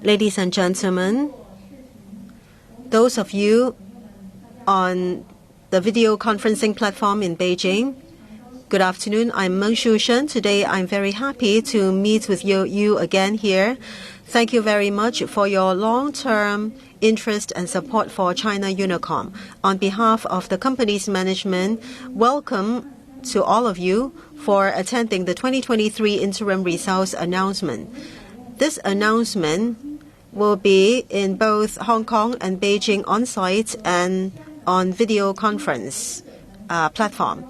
Ladies and gentlemen, those of you on the video conferencing platform in Beijing, good afternoon. I'm Meng Shushen. Today I'm very happy to meet with you again here. Thank you very much for your long-term interest and support for China Unicom. On behalf of the company's management, welcome to all of you for attending the 2023 interim results announcement. This announcement will be in both Hong Kong and Beijing on-site and on video conference platform.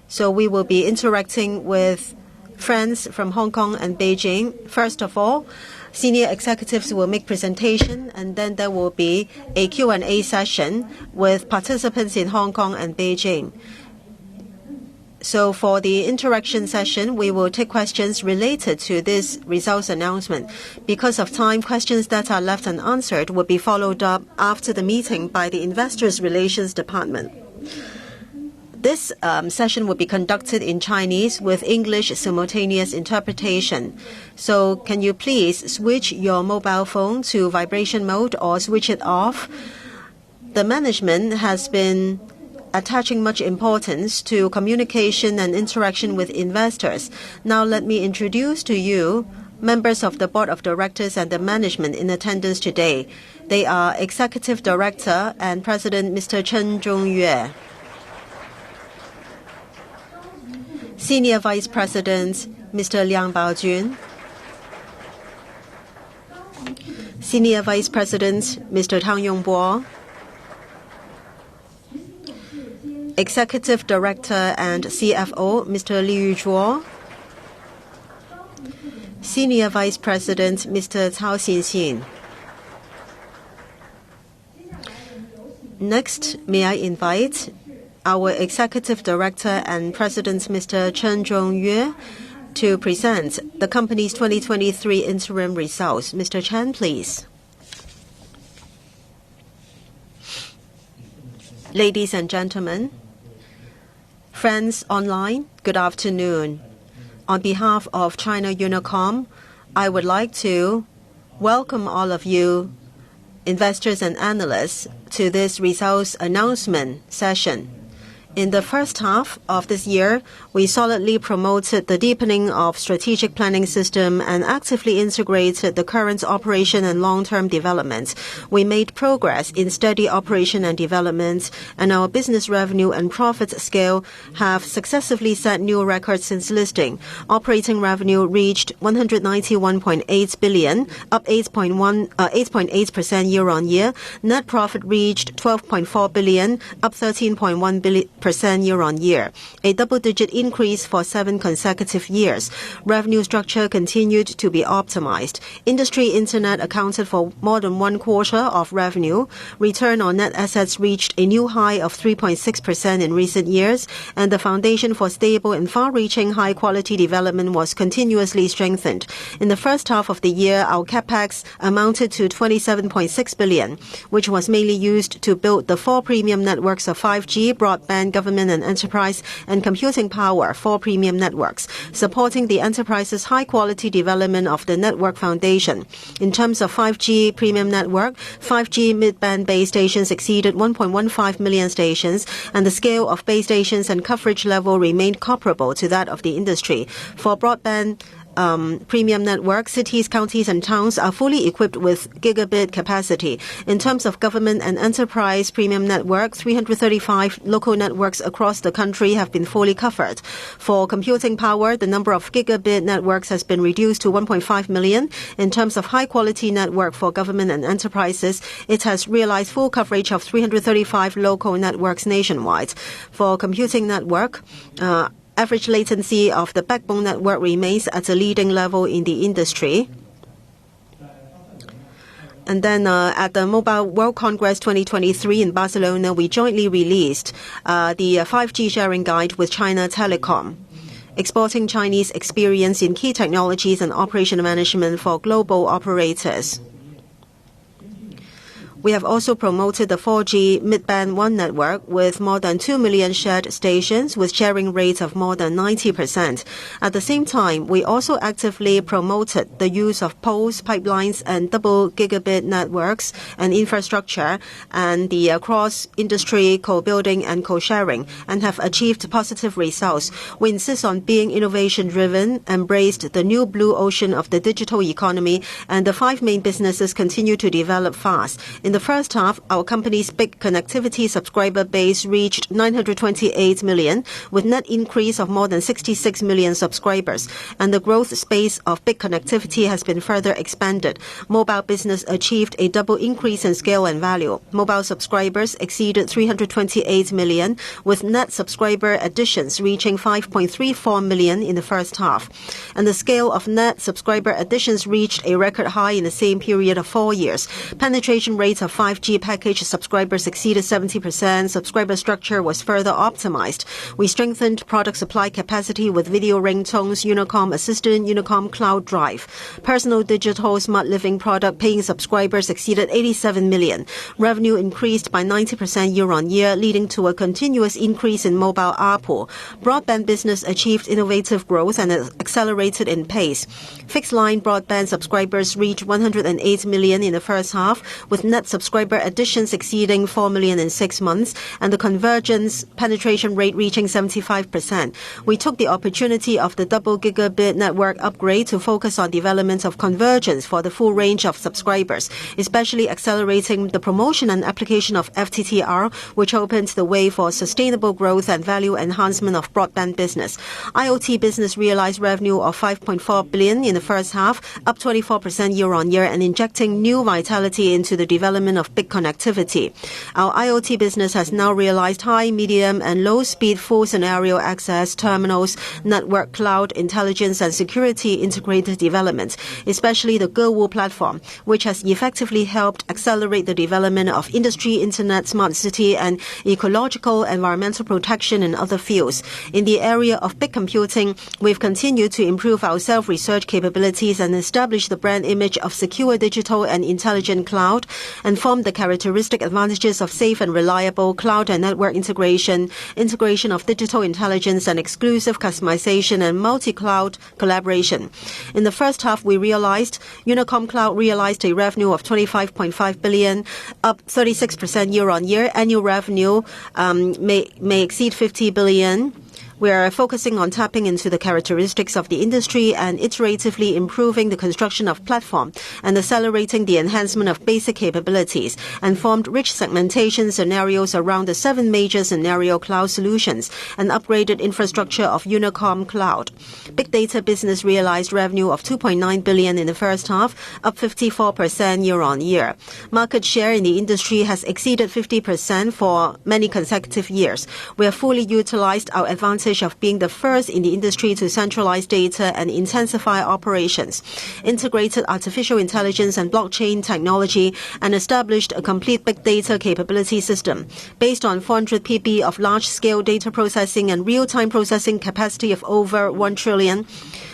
So we will be interacting with friends from Hong Kong and Beijing. First of all, senior executives will make presentation, and then there will be a Q&A session with participants in Hong Kong and Beijing. So for the interaction session, we will take questions related to this results announcement. Because of time, questions that are left unanswered will be followed up after the meeting by the Investors Relations Department. This session will be conducted in Chinese with English simultaneous interpretation. So can you please switch your mobile phone to vibration mode or switch it off? The management has been attaching much importance to communication and interaction with investors. Now let me introduce to you members of the Board of Directors and the management in attendance today. They are Executive Director and President Mr. Chen Zhongyue, Senior Vice President Mr. Liang Baojun, Senior Vice President Mr. Tang Yongbo, Executive Director and CFO, Mr. Li Yuzhuo, Senior Vice President, Mr. Cao Xinxin. Next, may I invite our Executive Director and President, Mr. Chen Zhongyue, to present the company's 2023 interim results. Mr. Chen, please. Ladies and gentlemen, friends online, good afternoon. On behalf of China Unicom, I would like to welcome all of you, investors and analysts, to this results announcement session. In the first half of this year, we solidly promoted the deepening of strategic planning system and actively integrated the current operation and long-term development. We made progress in steady operation and development, and our business revenue and profit scale have successively set new records since listing. Operating revenue reached 191.8 billion, up 8.8% year-on-year. Net profit reached 12.4 billion, up 13.1% year-on-year, a double-digit increase for 7 consecutive years. Revenue structure continued to be optimized. Industry Internet accounted for more than 1/4 of revenue. Return on net assets reached a new high of 3.6% in recent years, and the foundation for stable and far-reaching high-quality development was continuously strengthened. In the first half of the year, our capex amounted to 27.6 billion, which was mainly used to build the 4 premium networks of 5G, broadband, government and enterprise, and computing power, 4 premium networks, supporting the enterprise's high-quality development of the network foundation. In terms of 5G premium network, 5G mid-band base stations exceeded 1.15 million stations, and the scale of base stations and coverage level remained comparable to that of the industry. For broadband premium network, cities, counties, and towns are fully equipped with gigabit capacity. In terms of government and enterprise premium network, 335 local networks across the country have been fully covered. For computing power, the number of gigabit networks has been reduced to 1.5 million. In terms of high-quality network for government and enterprises, it has realized full coverage of 335 local networks nationwide. For computing network, average latency of the backbone network remains at a leading level in the industry. And then at the Mobile World Congress 2023 in Barcelona, we jointly released the 5G sharing guide with China Telecom, exporting Chinese experience in key technologies and operation management for global operators. We have also promoted the 4G mid-band WAN network with more than 2 million shared stations with sharing rates of more than 90%. At the same time, we also actively promoted the use of poles, pipelines, and double gigabit networks and infrastructure and the cross-industry co-building and co-sharing, and have achieved positive results. We insist on being innovation-driven, embraced the new blue ocean of the digital economy, and the 5 main businesses continue to develop fast. In the first half, our company's big connectivity subscriber base reached 928 million, with net increase of more than 66 million subscribers, and the growth space of big connectivity has been further expanded. Mobile business achieved a double increase in scale and value. Mobile subscribers exceeded 328 million, with net subscriber additions reaching 5.34 million in the first half. And the scale of net subscriber additions reached a record high in the same period of 4 years. Penetration rates of 5G package subscribers exceeded 70%. Subscriber structure was further optimized. We strengthened product supply capacity with video ringtones, Unicom Assistant, Unicom Cloud Drive. Personal digital smart living product paying subscribers exceeded 87 million. Revenue increased by 90% year-on-year, leading to a continuous increase in mobile ARPU. Broadband business achieved innovative growth and accelerated in pace. Fixed line broadband subscribers reached 108 million in the first half, with net subscriber additions exceeding 4 million in 6 months, and the convergence penetration rate reaching 75%. We took the opportunity of the double gigabit network upgrade to focus on development of convergence for the full range of subscribers, especially accelerating the promotion and application of FTTR, which opens the way for sustainable growth and value enhancement of broadband business. IoT business realized revenue of 5.4 billion in the first half, up 24% year-on-year, and injecting new vitality into the development of big connectivity. Our IoT business has now realized high, medium, and low-speed full scenario access, terminals, network, cloud, intelligence, and security integrated development, especially the Gewu platform, which has effectively helped accelerate the development of industry, internet, smart city, and ecological environmental protection in other fields. In the area of big computing, we've continued to improve our self-research capabilities and establish the brand image of secure digital and intelligent cloud, and form the characteristic advantages of safe and reliable cloud and network integration of digital intelligence, and exclusive customization and multi-cloud collaboration. In the first half, Unicom Cloud realized a revenue of 25.5 billion, up 36% year-on-year. Annual revenue may exceed 50 billion. We are focusing on tapping into the characteristics of the industry and iteratively improving the construction of platform and accelerating the enhancement of basic capabilities, and formed rich segmentation scenarios around the 7 major scenario cloud solutions and upgraded infrastructure of Unicom Cloud. Big data business realized revenue of 2.9 billion in the first half, up 54% year-on-year. Market share in the industry has exceeded 50% for many consecutive years. We have fully utilized our advantage of being the first in the industry to centralize data and intensify operations, integrated artificial intelligence and blockchain technology, and established a complete big data capability system. Based on 400 PB of large-scale data processing and real-time processing capacity of over 1 trillion,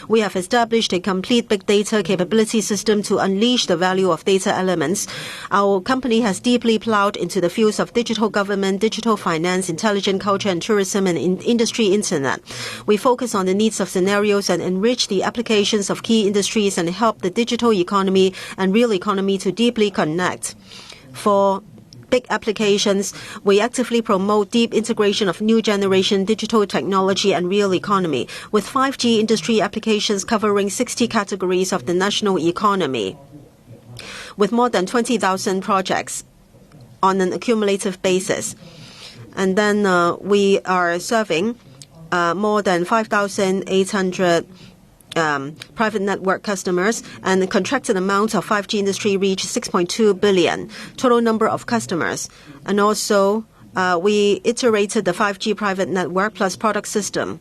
we have established a complete big data capability system to unleash the value of data elements. Our company has deeply plowed into the fields of digital government, digital finance, intelligent culture and tourism, and industry internet. We focus on the needs of scenarios and enrich the applications of key industries and help the digital economy and real economy to deeply connect. For big applications, we actively promote deep integration of new generation digital technology and real economy, with 5G industry applications covering 60 categories of the national economy, with more than 20,000 projects on an accumulative basis. And then we are serving more than 5,800 private network customers, and the contracted amount of 5G industry reached 6.2 billion total number of customers. And also we iterated the 5G private network plus product system.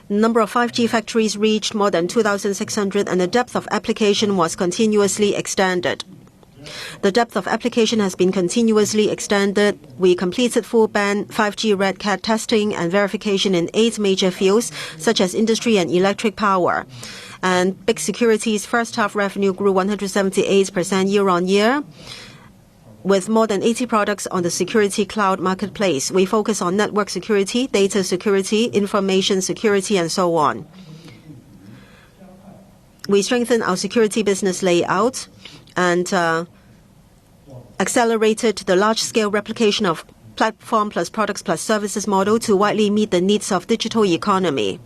The number of 5G factories reached more than 2,600, and the depth of application was continuously extended. The depth of application has been continuously extended. We completed full band 5G Red Cat testing and verification in 8 major fields, such as industry and electric power. And big security's first half revenue grew 178% year-on-year. with more than 80 products on the security cloud marketplace. We focus on network security, data security, information security, and so on. We strengthen our security business layout and accelerated the large-scale replication of platform plus products plus services model to widely meet the needs of digital economy.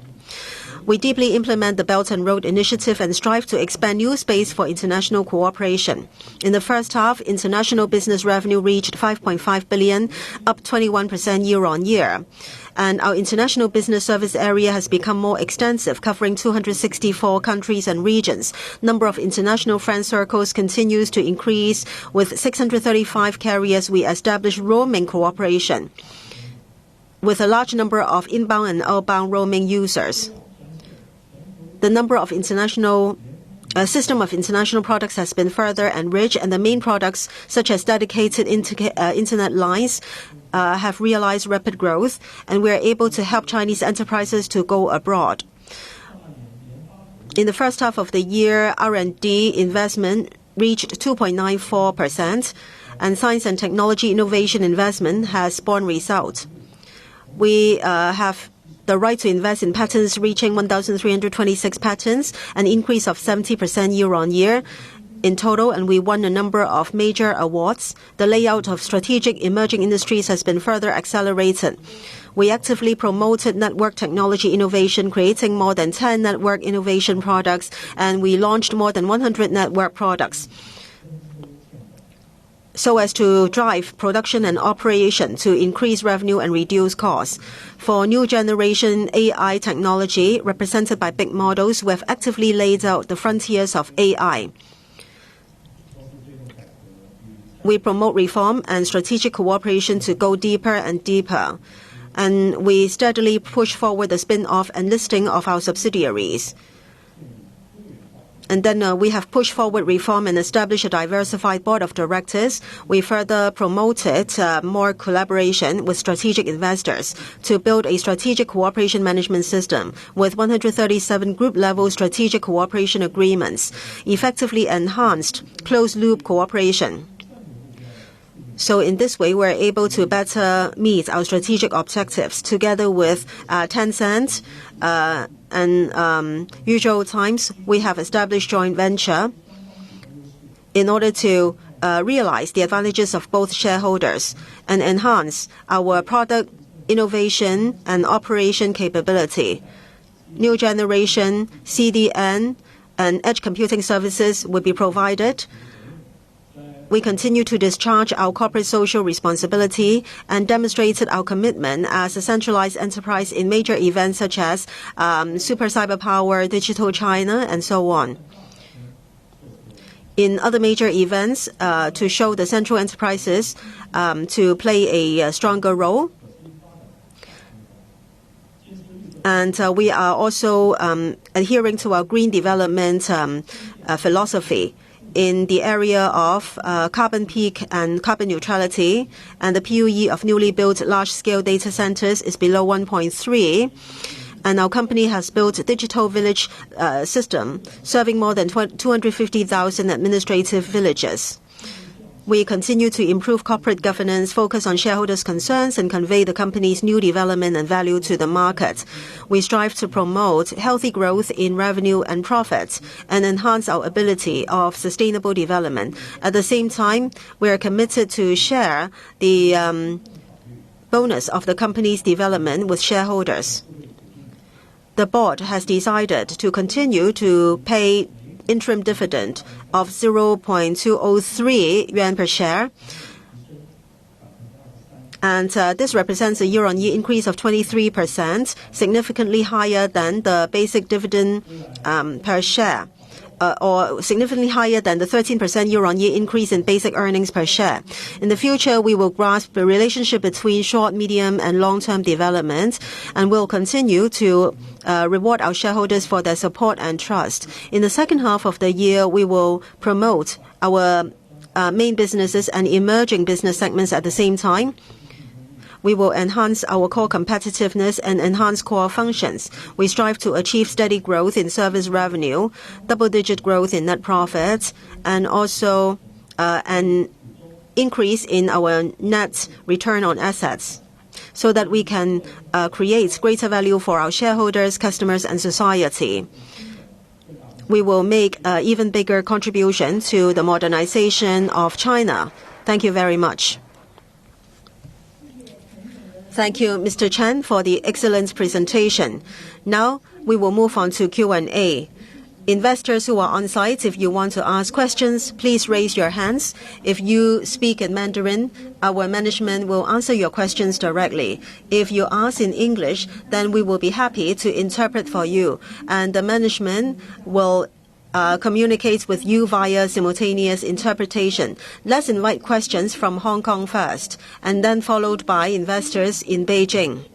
We deeply implement the Belt and Road Initiative and strive to expand new space for international cooperation. In the first half, international business revenue reached 5.5 billion, up 21% year-on-year. And our international business service area has become more extensive, covering 264 countries and regions. Number of international friend circles continues to increase. With 635 carriers, we established roaming cooperation with a large number of inbound and outbound roaming users. The number of system of international products has been further enriched, and the main products, such as dedicated internet lines, have realized rapid growth, and we are able to help Chinese enterprises to go abroad. In the first half of the year, R&D investment reached 2.94%, and science and technology innovation investment has borne results. We have the right to invest in patents reaching 1,326 patents, an increase of 70% year-on-year in total, and we won a number of major awards. The layout of strategic emerging industries has been further accelerated. We actively promoted network technology innovation, creating more than 10 network innovation products, and we launched more than 100 network products, so as to drive production and operation to increase revenue and reduce costs. For new generation AI technology, represented by big models, we have actively laid out the frontiers of AI. We promote reform and strategic cooperation to go deeper and deeper. And we steadily push forward the spin-off and listing of our subsidiaries. And then we have pushed forward reform and established a diversified board of directors. We further promoted more collaboration with strategic investors to build a strategic cooperation management system with 137 group-level strategic cooperation agreements, effectively enhanced closed-loop cooperation. So in this way, we're able to better meet our strategic objectives together with Tencent and Usual Times. We have established joint venture in order to realize the advantages of both shareholders and enhance our product innovation and operation capability. New generation CDN and edge computing services will be provided. We continue to discharge our corporate social responsibility and demonstrated our commitment as a centralized enterprise in major events such as Super Cyber Power, Digital China, and so on. In other major events, to show the central enterprises to play a stronger role. And we are also adhering to our green development philosophy in the area of carbon peak and carbon neutrality, and the PUE of newly built large-scale data centers is below 1.3. And our company has built a digital village system serving more than 250,000 administrative villages. We continue to improve corporate governance, focus on shareholders' concerns, and convey the company's new development and value to the market. We strive to promote healthy growth in revenue and profits and enhance our ability of sustainable development. At the same time, we are committed to share the bonus of the company's development with shareholders. The board has decided to continue to pay interim dividend of 0.203 yuan per share. And this represents a year-on-year increase of 23%, significantly higher than the basic dividend per share, or significantly higher than the 13% year-on-year increase in basic earnings per share. In the future, we will grasp the relationship between short, medium, and long-term development, and will continue to reward our shareholders for their support and trust. In the second half of the year, we will promote our main businesses and emerging business segments at the same time. We will enhance our core competitiveness and enhance core functions. We strive to achieve steady growth in service revenue, double-digit growth in net profits, and also an increase in our net return on assets so that we can create greater value for our shareholders, customers, and society. We will make an even bigger contribution to the modernization of China. Thank you very much. Thank you, Mr. Chen, for the excellent presentation. Now, we will move on to Q&A. Investors who are on site, if you want to ask questions, please raise your hands. If you speak in Mandarin, our management will answer your questions directly. If you ask in English, then we will be happy to interpret for you. And the management will communicate with you via simultaneous interpretation. Let's invite questions from Hong Kong first, and then followed by investors in Beijing.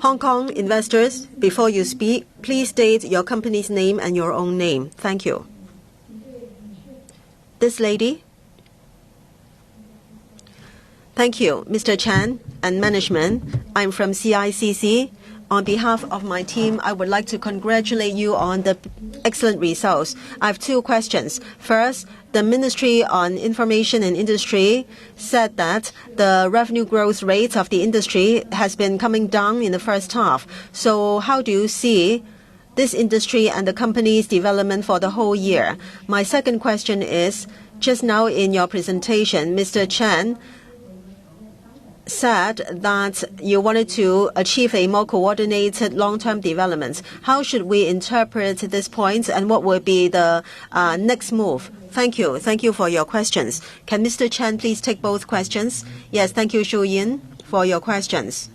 Hong Kong investors, before you speak, please state your company's name and your own name. Thank you. This lady. Thank you, Mr. Chan and management. I'm from CICC. On behalf of my team, I would like to congratulate you on the excellent results. I have two questions. First, the Ministry on Information and Industry said that the revenue growth rate of the industry has been coming down in the first half. So how do you see this industry and the company's development for the whole year? My second question is, just now in your presentation, Mr. Chen said that you wanted to achieve a more coordinated long-term development. How should we interpret this point, and what will be the next move? Thank you. Thank you for your questions. Can Mr. Chen please take both questions? Yes, thank you, Shu Yin, for your questions.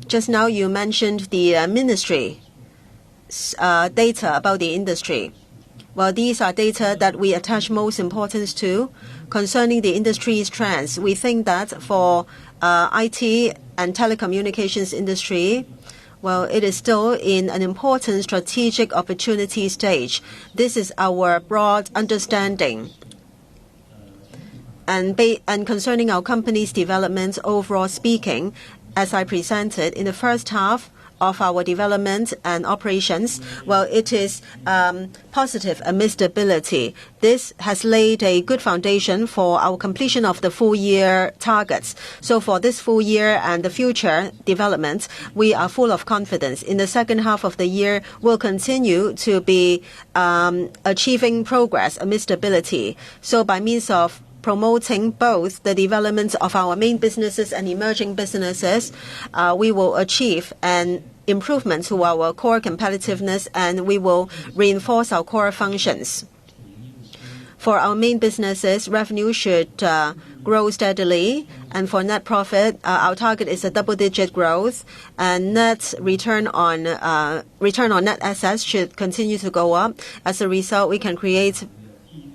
Just now you mentioned the ministry data about the industry. Well, these are data that we attach most importance to. Concerning the industry's trends, we think that for IT and telecommunications industry, well, it is still in an important strategic opportunity stage. This is our broad understanding. And concerning our company's development, overall speaking, as I presented in the first half of our development and operations, well, it is positive amid stability. This has laid a good foundation for our completion of the full-year targets. So for this full year and the future development, we are full of confidence. In the second half of the year, we'll continue to be achieving progress amid stability. So by means of promoting both the development of our main businesses and emerging businesses, we will achieve an improvement to our core competitiveness, and we will reinforce our core functions. For our main businesses, revenue should grow steadily, and for net profit, our target is a double-digit growth, and net return on net assets should continue to go up. As a result, we can create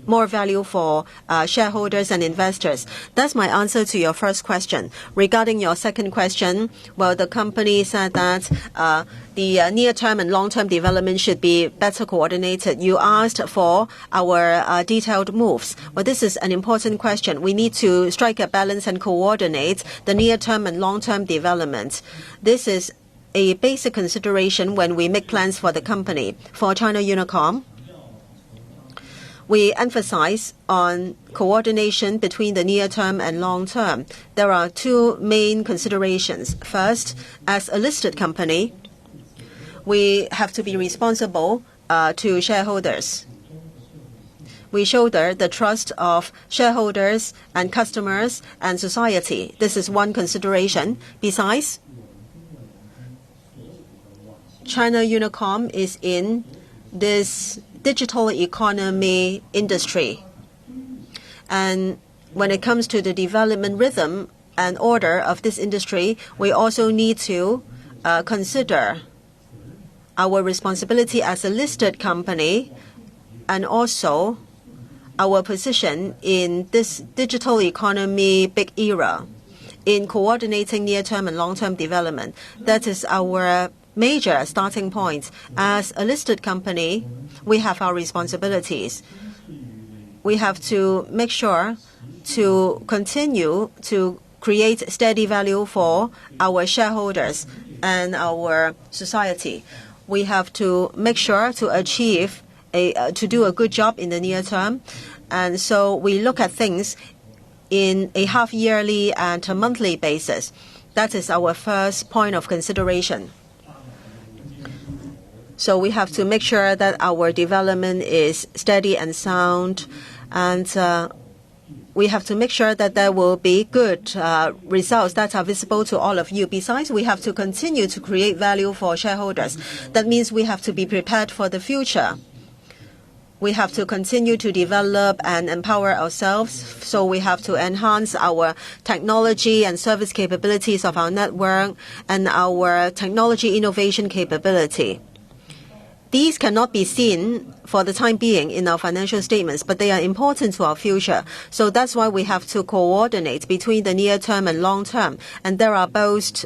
more value for shareholders and investors. That's my answer to your first question. Regarding your second question, well, the company said that the near-term and long-term development should be better coordinated. You asked for our detailed moves. Well, this is an important question. We need to strike a balance and coordinate the near-term and long-term development. This is a basic consideration when we make plans for the company. For China Unicom, we emphasize on coordination between the near-term and long-term. There are two main considerations. First, as a listed company, we have to be responsible to shareholders. We shoulder the trust of shareholders and customers and society. This is one consideration. Besides, China Unicom is in this digital economy industry. And when it comes to the development rhythm and order of this industry, we also need to consider our responsibility as a listed company and also our position in this digital economy big era in coordinating near-term and long-term development. That is our major starting point. As a listed company, we have our responsibilities. We have to make sure to continue to create steady value for our shareholders and our society. We have to make sure to achieve to do a good job in the near term. And so we look at things in a half-yearly and a monthly basis. That is our first point of consideration. So we have to make sure that our development is steady and sound, and we have to make sure that there will be good results that are visible to all of you. Besides, we have to continue to create value for shareholders. That means we have to be prepared for the future. We have to continue to develop and empower ourselves, so we have to enhance our technology and service capabilities of our network and our technology innovation capability. These cannot be seen for the time being in our financial statements, but they are important to our future. So that's why we have to coordinate between the near term and long term. And there are both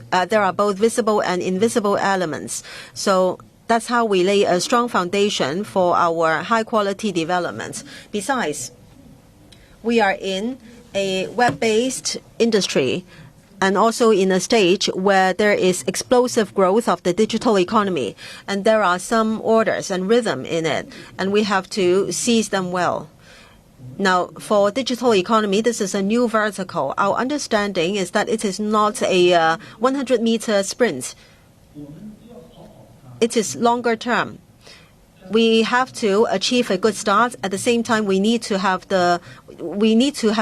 visible and invisible elements. So that's how we lay a strong foundation for our high-quality development. Besides, we are in a web-based industry and also in a stage where there is explosive growth of the digital economy. And there are some orders and rhythm in it, and we have to seize them well. Now, for digital economy, this is a new vertical. Our understanding is that it is not a 100-meter sprint. It is longer term. We have to achieve a good start. At the same time, we need to have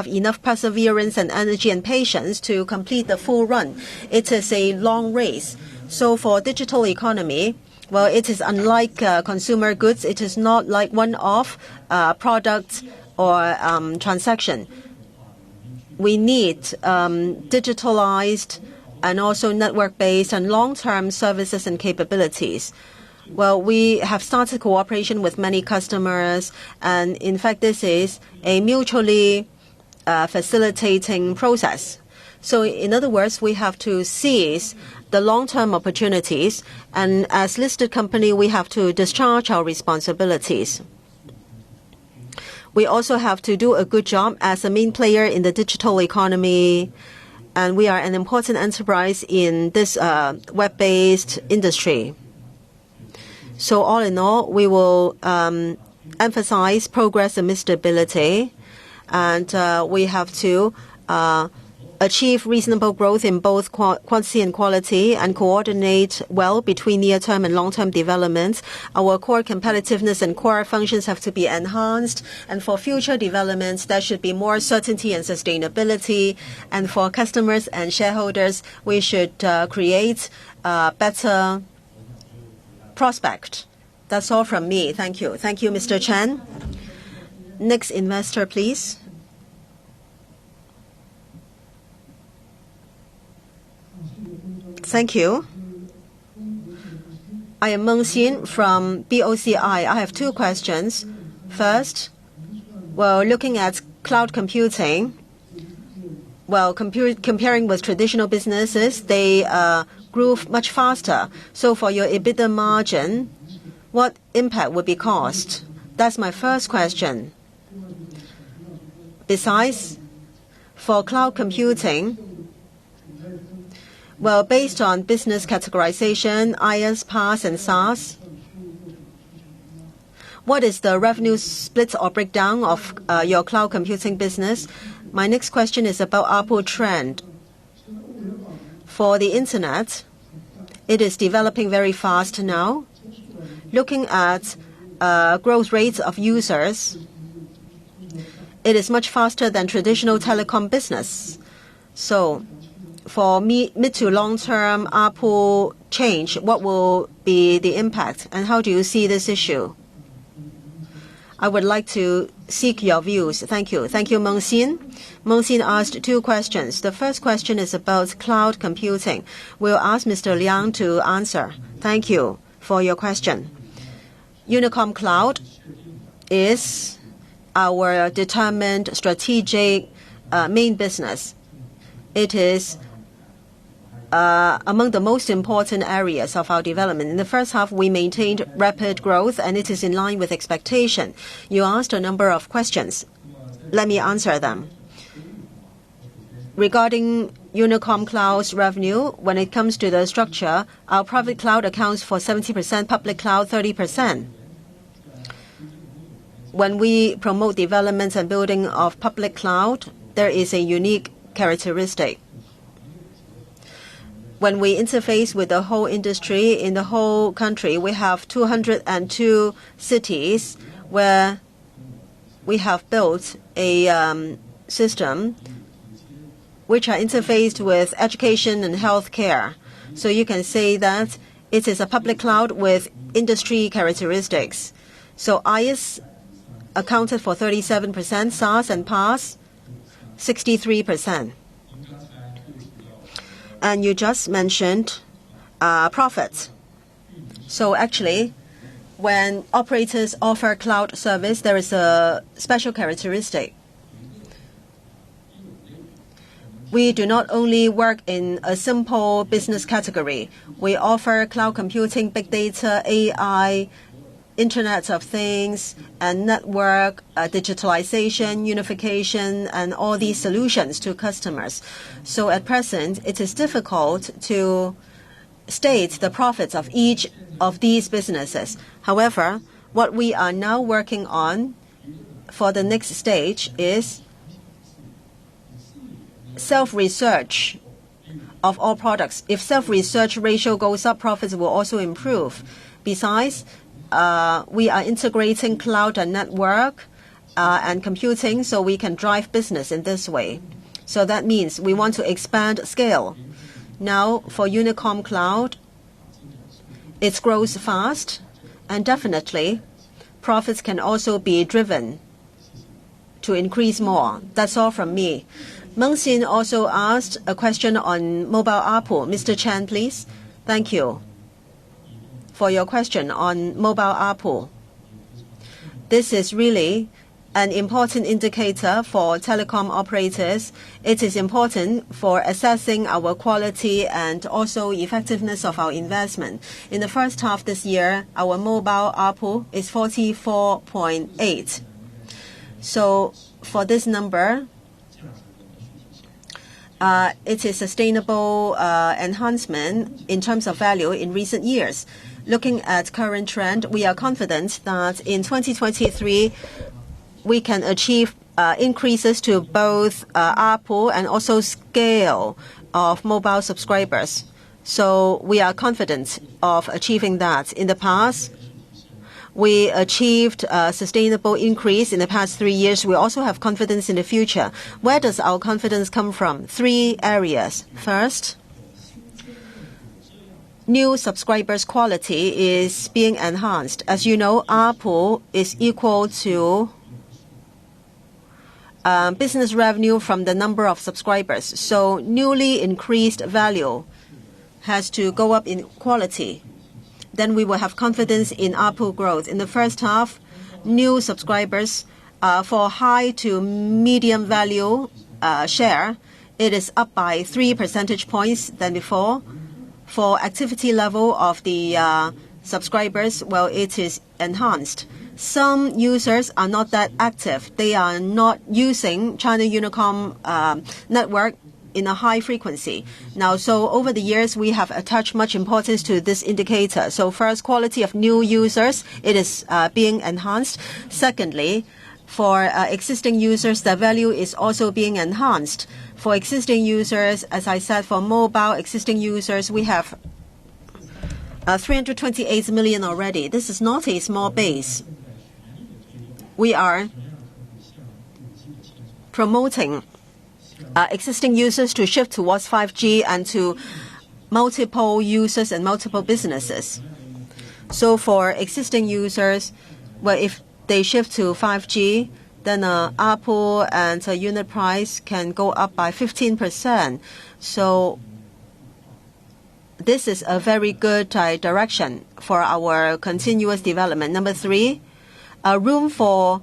enough perseverance and energy and patience to complete the full run. It is a long race. So for digital economy, well, it is unlike consumer goods. It is not like one-off product or transaction. We need digitalized and also network-based and long-term services and capabilities. Well, we have started cooperation with many customers, and in fact, this is a mutually facilitating process. So in other words, we have to seize the long-term opportunities, and as listed company, we have to discharge our responsibilities. We also have to do a good job as a main player in the digital economy, and we are an important enterprise in this web-based industry. So all in all, we will emphasize progress and stability, and we have to achieve reasonable growth in both quantity and quality, and coordinate well between near-term and long-term development. Our core competitiveness and core functions have to be enhanced, and for future developments, there should be more certainty and sustainability. And for customers and shareholders, we should create better prospect. That's all from me. Thank you. Thank you, Mr. Chen. Next investor, please. Thank you. I am Meng Xin from BOCI. I have two questions. First, well, looking at cloud computing, well, comparing with traditional businesses, they grew much faster. So for your EBITDA margin, what impact would be caused? That's my first question. Besides, for cloud computing, well, based on business categorization, IaaS, PaaS, and SaaS, what is the revenue split or breakdown of your cloud computing business? My next question is about ARPU trend. For the Internet, it is developing very fast now. Looking at growth rates of users, it is much faster than traditional telecom business. So for mid to long-term ARPU change, what will be the impact, and how do you see this issue? I would like to seek your views. Thank you. Thank you, Meng Xin. Meng Xin asked two questions. The first question is about cloud computing. We'll ask Mr. Liang to answer. Thank you for your question. Unicom Cloud is our determined strategic main business. It is among the most important areas of our development. In the first half, we maintained rapid growth, and it is in line with expectation. You asked a number of questions. Let me answer them. Regarding Unicom Cloud's revenue, when it comes to the structure, our private cloud accounts for 70%, public cloud 30%. when we promote development and building of public cloud, there is a unique characteristic. When we interface with the whole industry in the whole country, we have 202 cities where we have built a system which are interfaced with education and healthcare. So you can say that it is a public cloud with industry characteristics. So IaaS accounted for 37%, SaaS and PaaS 63%. And you just mentioned profits. So actually, when operators offer cloud service, there is a special characteristic. We do not only work in a simple business category. We offer cloud computing, big data, AI, Internet of Things, and network, digitalization, unification, and all these solutions to customers. So at present, it is difficult to state the profits of each of these businesses. However, what we are now working on for the next stage is self-research of all products. If self-research ratio goes up, profits will also improve. Besides, we are integrating cloud and network and computing so we can drive business in this way. So that means we want to expand scale. Now, for Unicom Cloud, it grows fast, and definitely profits can also be driven to increase more. That's all from me. Meng Xin also asked a question on mobile ARPU. Mr. Chen, please. Thank you for your question on mobile ARPU. This is really an important indicator for telecom operators. It is important for assessing our quality and also effectiveness of our investment. In the first half this year, our mobile ARPU is 44.8. So for this number, it is sustainable enhancement in terms of value in recent years. Looking at current trend, we are confident that in 2023, we can achieve increases to both ARPU and also scale of mobile subscribers. So we are confident of achieving that. In the past, we achieved a sustainable increase in the past 3 years. We also have confidence in the future. Where does our confidence come from? 3 areas. First, new subscribers' quality is being enhanced. As you know, ARPU is equal to business revenue from the number of subscribers. So newly increased value has to go up in quality. Then we will have confidence in ARPU growth. In the first half, new subscribers for high to medium value share, it is up by 3 percentage points than before. For activity level of the subscribers, well, it is enhanced. Some users are not that active. They are not using China Unicom network in a high frequency. Now, so over the years, we have attached much importance to this indicator. So first, quality of new users, it is being enhanced. Secondly, for existing users, the value is also being enhanced. For existing users, as I said, for mobile existing users, we have 328 million already. This is not a small base. We are promoting existing users to shift towards 5G and to multiple users and multiple businesses. So for existing users, well, if they shift to 5G, then ARPU and unit price can go up by 15%. So this is a very good direction for our continuous development. Number 3, room for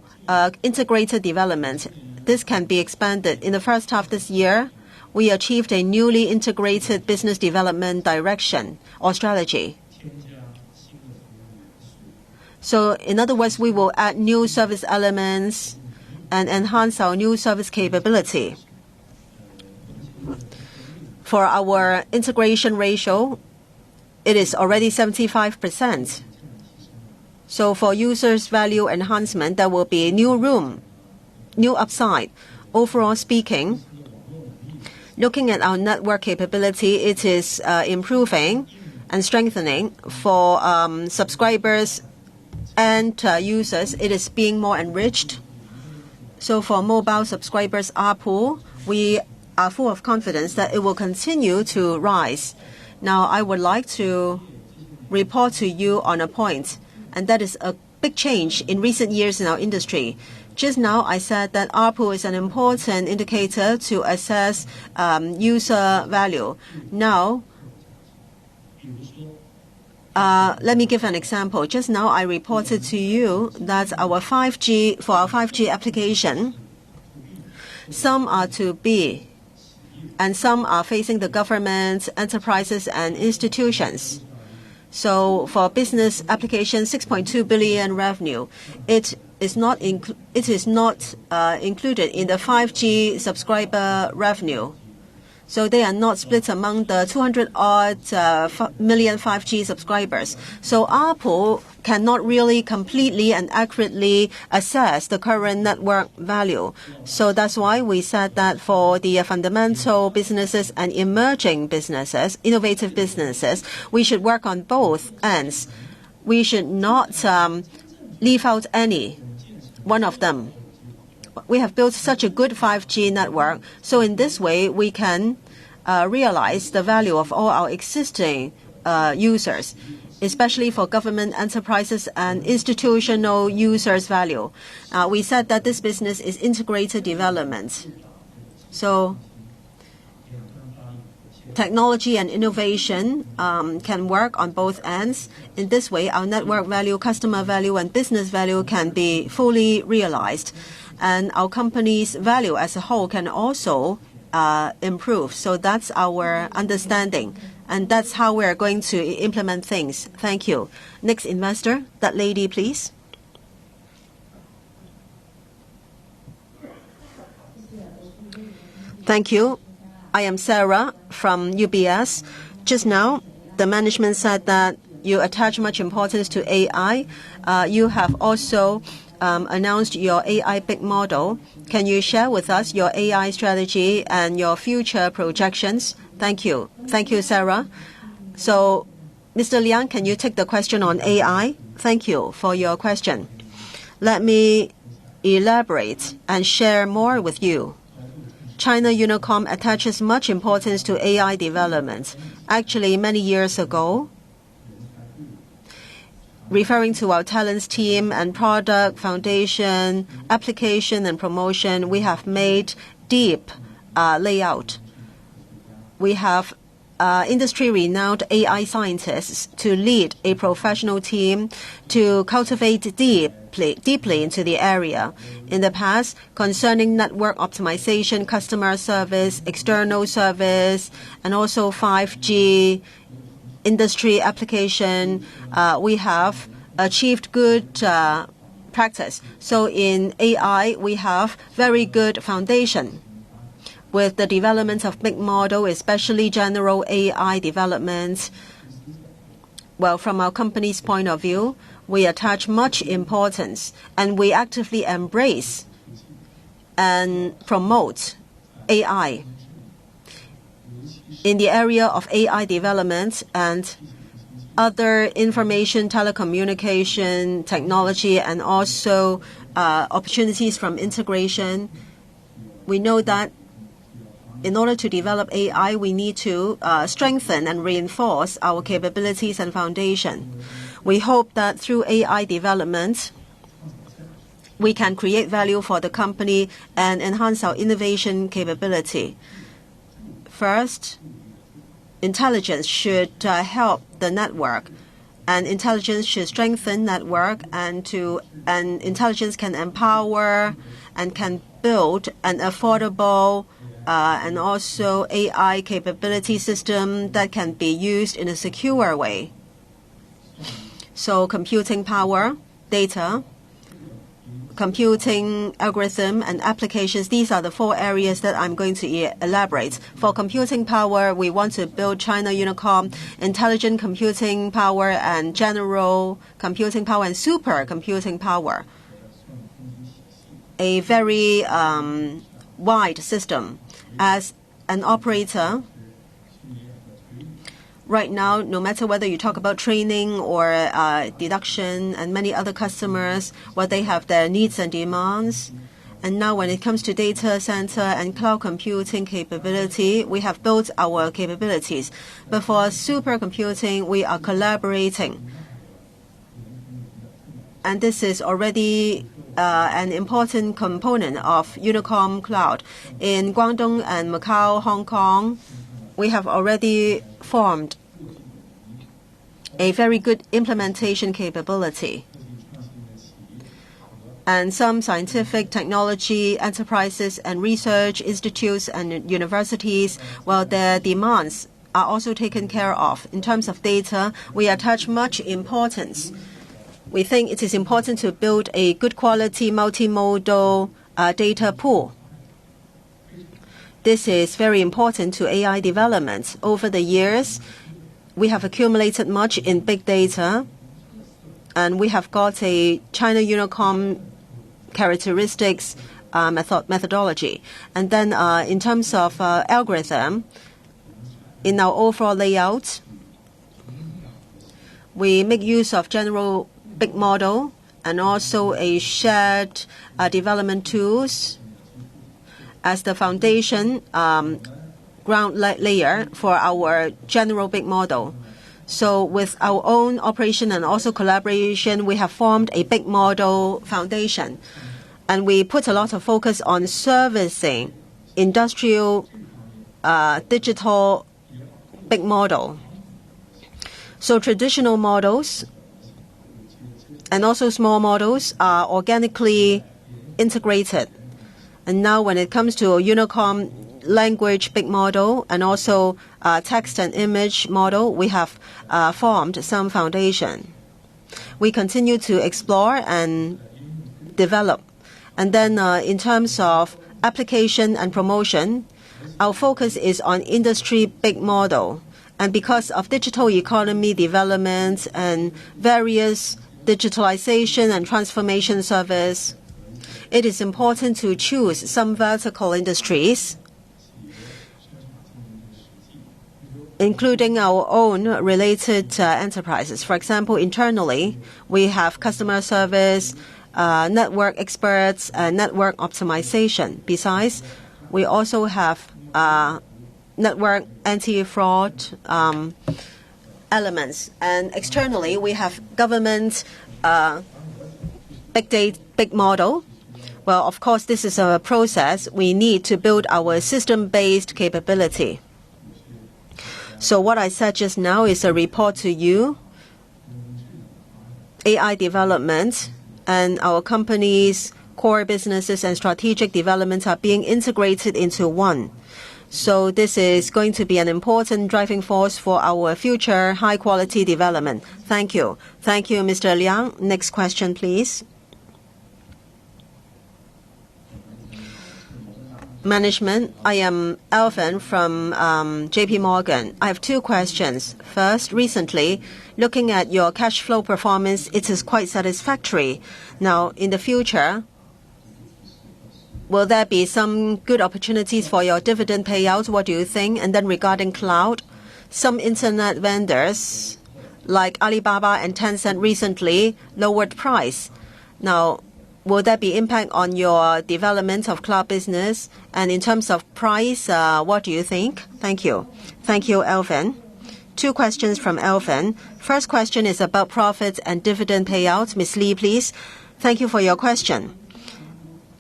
integrated development. This can be expanded. In the first half this year, we achieved a newly integrated business development direction or strategy. So in other words, we will add new service elements and enhance our new service capability. For our integration ratio, it is already 75%. So for users' value enhancement, there will be new room, new upside. Overall speaking, looking at our network capability, it is improving and strengthening for subscribers and users. It is being more enriched. So for mobile subscribers ARPU, we are full of confidence that it will continue to rise. Now, I would like to report to you on a point, and that is a big change in recent years in our industry. Just now, I said that ARPU is an important indicator to assess user value. Now, let me give an example. Just now, I reported to you that for our 5G application, some are to B, and some are facing the government, enterprises, and institutions. So for business application, 6.2 billion revenue. It is not included in the 5G subscriber revenue. So they are not split among the 200-odd million 5G subscribers. So ARPU cannot really completely and accurately assess the current network value. So that's why we said that for the fundamental businesses and emerging businesses, innovative businesses, we should work on both ends. We should not leave out any one of them. We have built such a good 5G network. So in this way, we can realize the value of all our existing users, especially for government, enterprises, and institutional users' value. We said that this business is integrated development. So technology and innovation can work on both ends. In this way, our network value, customer value, and business value can be fully realized. And our company's value as a whole can also improve. So that's our understanding. And that's how we're going to implement things. Thank you. Next investor, that lady, please. Thank you. I am Sarah from UBS. Just now, the management said that you attach much importance to AI. You have also announced your AI big model. Can you share with us your AI strategy and your future projections? Thank you. Thank you, Sarah. So, Mr. Liang, can you take the question on AI? Thank you for your question. Let me elaborate and share more with you. China Unicom attaches much importance to AI development. Actually, many years ago, referring to our talents team and product foundation, application and promotion, we have made deep layout. We have industry-renowned AI scientists to lead a professional team to cultivate deeply into the area. In the past, concerning network optimization, customer service, external service, and also 5G industry application, we have achieved good practice. So in AI, we have very good foundation. With the development of big model, especially general AI development, well, from our company's point of view, we attach much importance and we actively embrace and promote AI. In the area of AI development and other information telecommunication technology and also opportunities from integration, we know that in order to develop AI, we need to strengthen and reinforce our capabilities and foundation. We hope that through AI development, we can create value for the company and enhance our innovation capability. First, intelligence should help the network, and intelligence should strengthen network, and intelligence can empower and can build an affordable and also AI capability system that can be used in a secure way. So computing power, data, computing algorithm and applications. These are the 4 areas that I'm going to elaborate. For computing power, we want to build China Unicom, intelligent computing power and general computing power and super computing power. A very wide system. As an operator, right now, no matter whether you talk about training or deduction and many other customers, well, they have their needs and demands. And now when it comes to data center and cloud computing capability, we have built our capabilities. But for supercomputing, we are collaborating. And this is already an important component of Unicom Cloud. In Guangdong and Macau, Hong Kong, we have already formed a very good implementation capability. And some scientific technology enterprises and research institutes and universities, well, their demands are also taken care of. In terms of data, we attach much importance. We think it is important to build a good quality multimodal data pool. This is very important to AI development. Over the years, we have accumulated much in big data, and we have got a China Unicom characteristics methodology. And then in terms of algorithm, in our overall layout, we make use of general big model and also a shared development tools as the foundation ground layer for our general big model. So with our own operation and also collaboration, we have formed a big model foundation. And we put a lot of focus on servicing industrial digital big model. So traditional models and also small models are organically integrated. And now when it comes to Unicom language big model and also text and image model, we have formed some foundation. We continue to explore and develop. And then in terms of application and promotion, our focus is on industry big model. And because of digital economy development and various digitalization and transformation service, it is important to choose some vertical industries, including our own related enterprises. For example, internally, we have customer service, network experts, and network optimization. Besides, we also have network anti-fraud elements. And externally, we have government big model. Well, of course, this is a process. We need to build our system-based capability. So what I said just now is a report to you. AI development and our company's core businesses and strategic developments are being integrated into one. So this is going to be an important driving force for our future high-quality development. Thank you. Thank you, Mr. Liang. Next question, please. Management, I am Alvin from JP Morgan. I have 2 questions. First, recently, looking at your cash flow performance, it is quite satisfactory. Now, in the future, will there be some good opportunities for your dividend payouts? What do you think? And then regarding cloud, some internet vendors like Alibaba and Tencent recently lowered price. Now, will there be impact on your development of cloud business? And in terms of price, what do you think? Thank you. Thank you, Alvin. 2 questions from Alvin. First question is about profits and dividend payouts. Ms. Lee, please. Thank you for your question.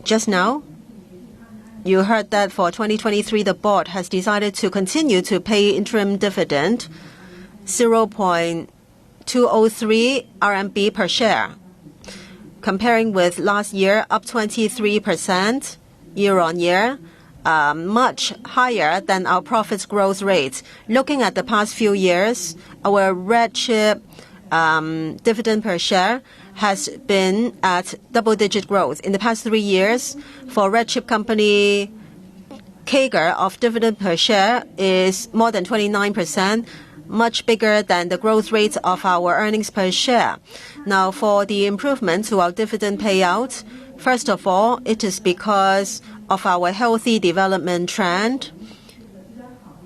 Just now, you heard that for 2023, the board has decided to continue to pay interim dividend 0.203 RMB per share. Comparing with last year, up 23% year-on-year, much higher than our profits growth rate. Looking at the past few years, our red chip dividend per share has been at double-digit growth. In the past 3 years, for red chip company, CAGR of dividend per share is more than 29%, much bigger than the growth rate of our earnings per share. Now, for the improvement to our dividend payout, first of all, it is because of our healthy development trend,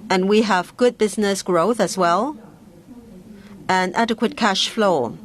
and we have good business growth as well, and adequate cash flow.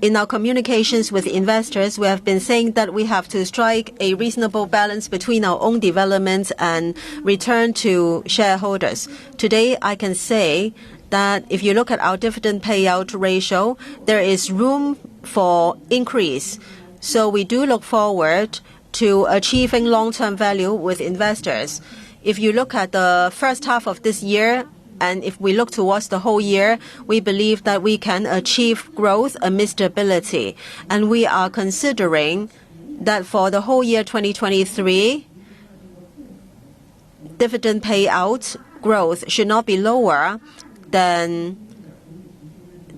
In our communications with investors, we have been saying that we have to strike a reasonable balance between our own development and return to shareholders. Today, I can say that if you look at our dividend payout ratio, there is room for increase. So we do look forward to achieving long-term value with investors. If you look at the first half of this year, and if we look towards the whole year, we believe that we can achieve growth amid stability. And we are considering that for the whole year 2023, dividend payout growth should not be lower than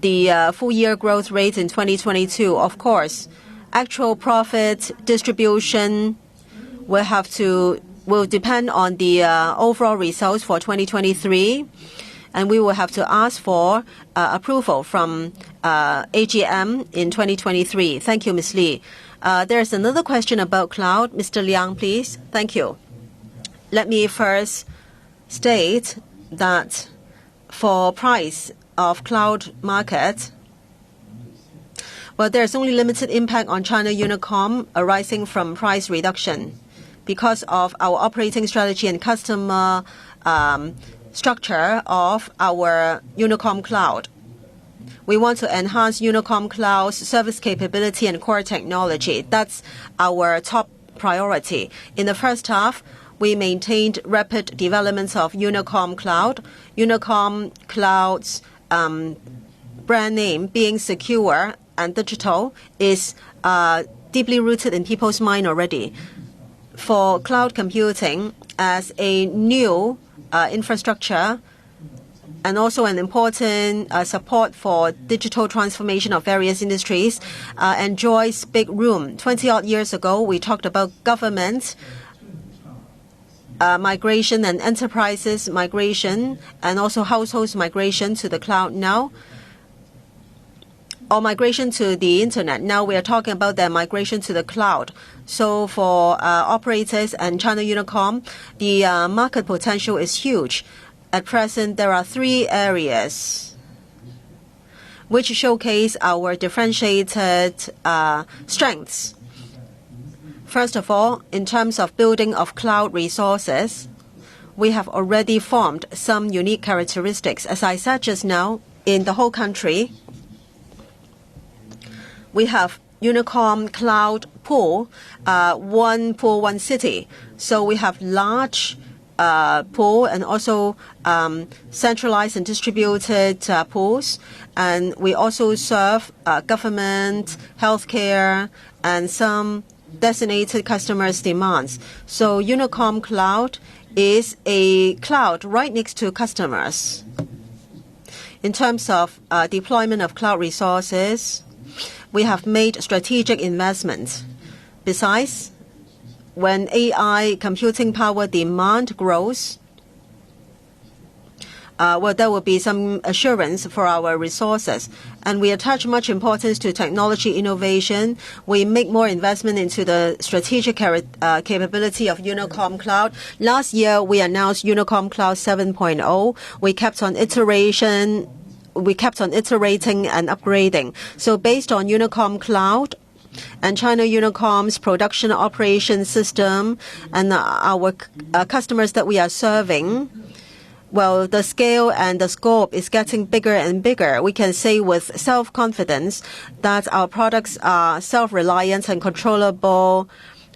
the full year growth rate in 2022. Of course, actual profit distribution will depend on the overall results for 2023, and we will have to ask for approval from AGM in 2023. Thank you, Ms. Lee. There's another question about cloud. Mr. Liang, please. Thank you. Let me first state that for price of cloud market, well, there's only limited impact on China Unicom arising from price reduction. Because of our operating strategy and customer structure of our Unicom Cloud. We want to enhance Unicom Cloud's service capability and core technology. That's our top priority. In the first half, we maintained rapid development of Unicom Cloud. Unicom Cloud's brand name, being secure and digital, is deeply rooted in people's mind already. For cloud computing as a new infrastructure and also an important support for digital transformation of various industries, enjoys big room. 20-odd years ago, we talked about government migration and enterprises migration and also households migration to the cloud now, or migration to the internet. Now we are talking about their migration to the cloud. So for operators and China Unicom, the market potential is huge. At present, there are 3 areas which showcase our differentiated strengths. First of all, in terms of building of cloud resources, we have already formed some unique characteristics. As I said just now, in the whole country, we have Unicom Cloud Pool, one pool, one city. So we have large pool and also centralized and distributed pools. And we also serve government, healthcare, and some designated customers' demands. So Unicom Cloud is a cloud right next to customers. In terms of deployment of cloud resources, we have made strategic investments. Besides, when AI computing power demand grows, there will be some assurance for our resources. And we attach much importance to technology innovation. We make more investment into the strategic capability of Unicom Cloud. Last year, we announced Unicom Cloud 7.0. We kept on iterating and upgrading. So based on Unicom Cloud and China Unicom's production operation system and our customers that we are serving, well, the scale and the scope is getting bigger and bigger. We can say with self-confidence that our products are self-reliant and controllable,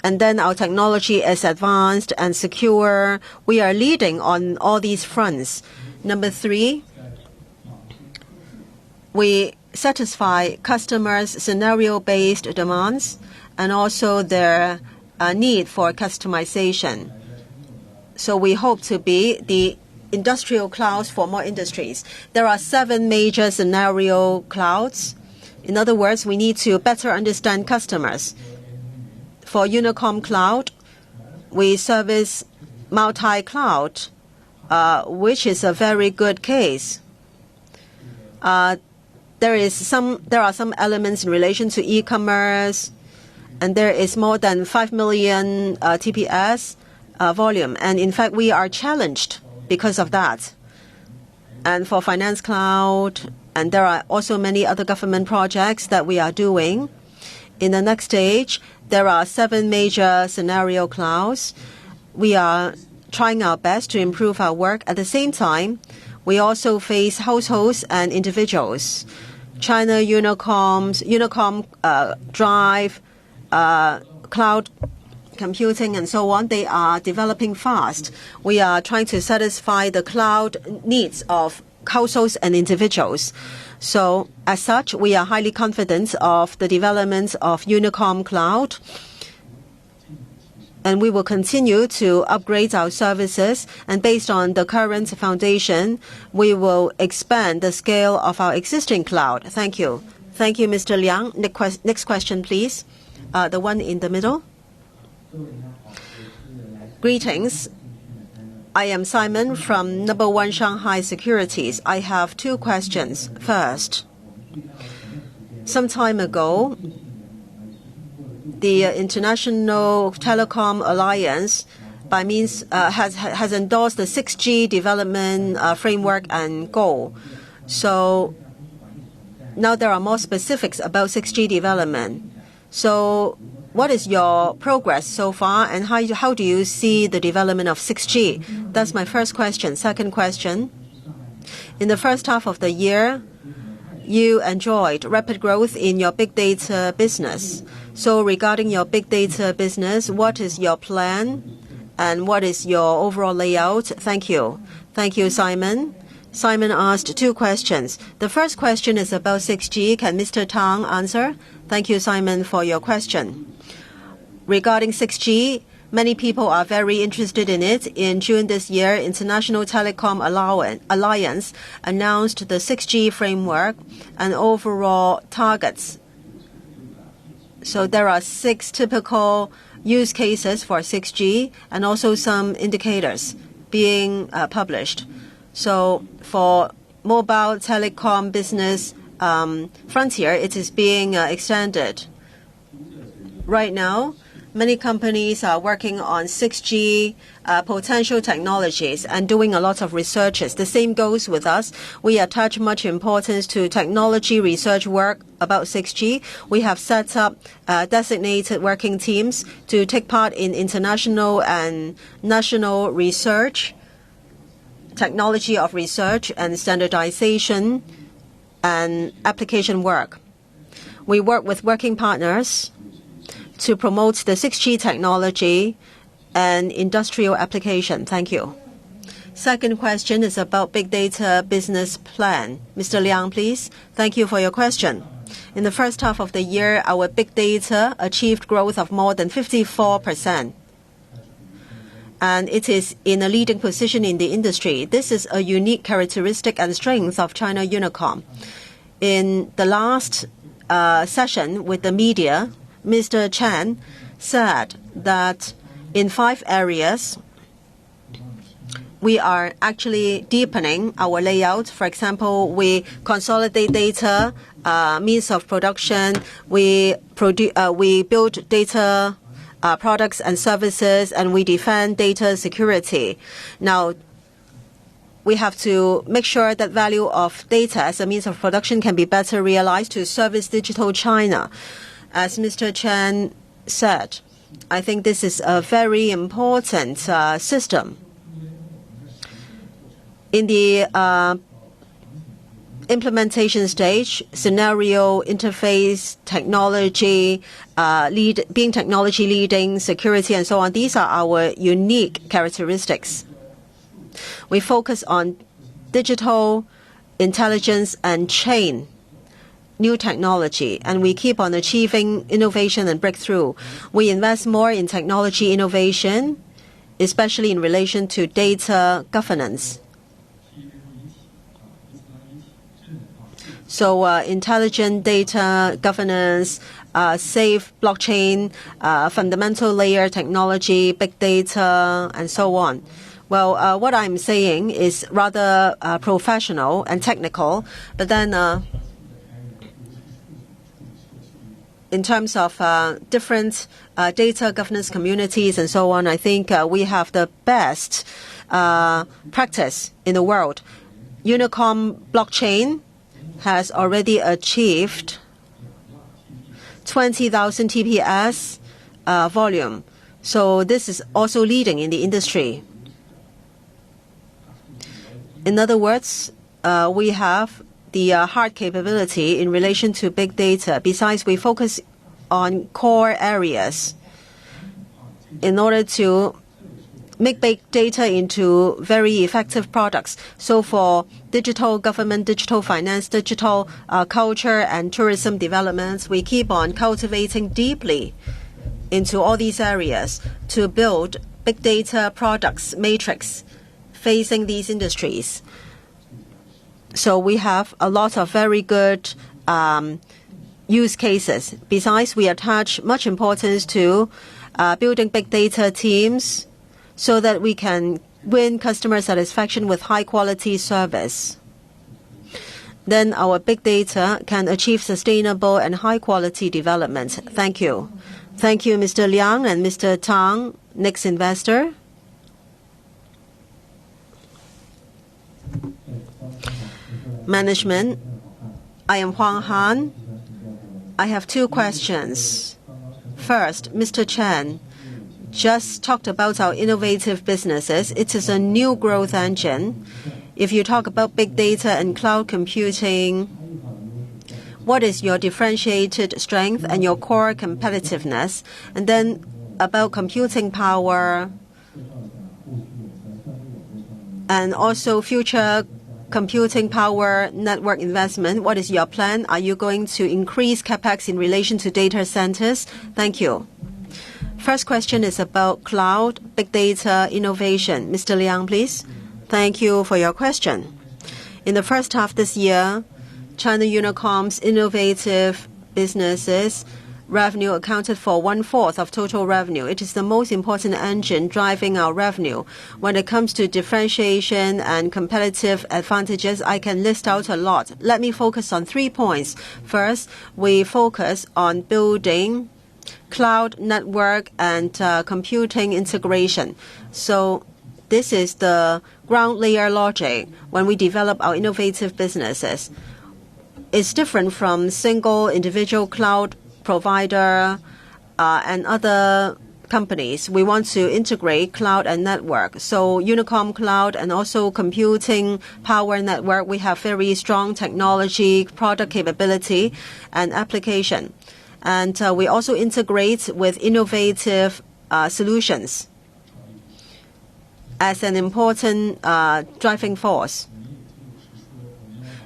and then our technology is advanced and secure. We are leading on all these fronts. Number 3, we satisfy customers' scenario-based demands and also their need for customization. So we hope to be the industrial clouds for more industries. There are 7 major scenario clouds. In other words, we need to better understand customers. For Unicom Cloud, we service multi-cloud, which is a very good case. There are some elements in relation to e-commerce, and there is more than 5 million TPS volume. And in fact, we are challenged because of that. And for Finance Cloud, and there are also many other government projects that we are doing. In the next stage, there are 7 major scenario clouds. We are trying our best to improve our work. At the same time, we also face households and individuals. China Unicom Drive, cloud computing, and so on, they are developing fast. We are trying to satisfy the cloud needs of households and individuals. So, as such, we are highly confident of the development of Unicom Cloud. And we will continue to upgrade our services. And based on the current foundation, we will expand the scale of our existing cloud. Thank you. Thank you, Mr. Liang. Next question, please. The one in the middle. Greetings. I am Simon from No. 1 Shanghai Securities. I have 2 questions. First, some time ago, the International Telecom Alliance by means has endorsed the 6G development framework and goal. So now there are more specifics about 6G development. So what is your progress so far, and how do you see the development of 6G? That's my first question. Second question, in the first half of the year, you enjoyed rapid growth in your big data business. So regarding your big data business, what is your plan and what is your overall layout? Thank you. Thank you, Simon. Simon asked 2 questions. The first question is about 6G. Can Mr. Tang answer? Thank you, Simon, for your question. Regarding 6G, many people are very interested in it. In June this year, International Telecom Alliance announced the 6G framework and overall targets. So there are 6 typical use cases for 6G and also some indicators being published. So for mobile telecom business frontier, it is being extended. Right now, many companies are working on 6G potential technologies and doing a lot of researches. The same goes with us. We attach much importance to technology research work about 6G. We have set up designated working teams to take part in international and national research, technology of research and standardization and application work. We work with working partners to promote the 6G technology and industrial application. Thank you. Second question is about big data business plan. Mr. Liang, please. Thank you for your question. In the first half of the year, our big data achieved growth of more than 54%. And it is in a leading position in the industry. This is a unique characteristic and strength of China Unicom. In the last session with the media, Mr. Chen said that in 5 areas, we are actually deepening our layout. For example, we consolidate data, means of production. We build data products and services, and we defend data security. Now, we have to make sure that value of data as a means of production can be better realized to service digital China. As Mr. Chen said, I think this is a very important system. In the implementation stage, scenario, interface, technology, being technology leading, security, and so on, these are our unique characteristics. We focus on digital, intelligence, and chain, new technology, and we keep on achieving innovation and breakthrough. We invest more in technology innovation, especially in relation to data governance. So intelligent data governance, safe blockchain, fundamental layer technology, big data, and so on. Well, what I'm saying is rather professional and technical, but then in terms of different data governance communities and so on, I think we have the best practice in the world. Unicom blockchain has already achieved 20,000 TPS volume. So this is also leading in the industry. In other words, we have the hard capability in relation to big data. Besides, we focus on core areas in order to make big data into very effective products. So for digital government, digital finance, digital culture and tourism developments, we keep on cultivating deeply into all these areas to build big data products matrix facing these industries. So we have a lot of very good use cases. Besides, we attach much importance to building big data teams so that we can win customer satisfaction with high-quality service. Then our big data can achieve sustainable and high-quality development. Thank you. Thank you, Mr. Liang and Mr. Tang. Next investor. Management. I am Huang Han. I have two questions. First, Mr. Chen just talked about our innovative businesses. It is a new growth engine. If you talk about big data and cloud computing, what is your differentiated strength and your core competitiveness? And then about computing power and also future computing power network investment. What is your plan? Are you going to increase capex in relation to data centers? Thank you. First question is about cloud, big data, innovation. Mr. Liang, please. Thank you for your question. In the first half this year, China Unicom's innovative businesses revenue accounted for 1/4 of total revenue. It is the most important engine driving our revenue. When it comes to differentiation and competitive advantages, I can list out a lot. Let me focus on 3 points. First, we focus on building cloud network and computing integration. So this is the ground layer logic when we develop our innovative businesses. It's different from single individual cloud provider and other companies. We want to integrate cloud and network. So Unicom Cloud and also computing power network, we have very strong technology, product capability and application. And we also integrate with innovative solutions as an important driving force.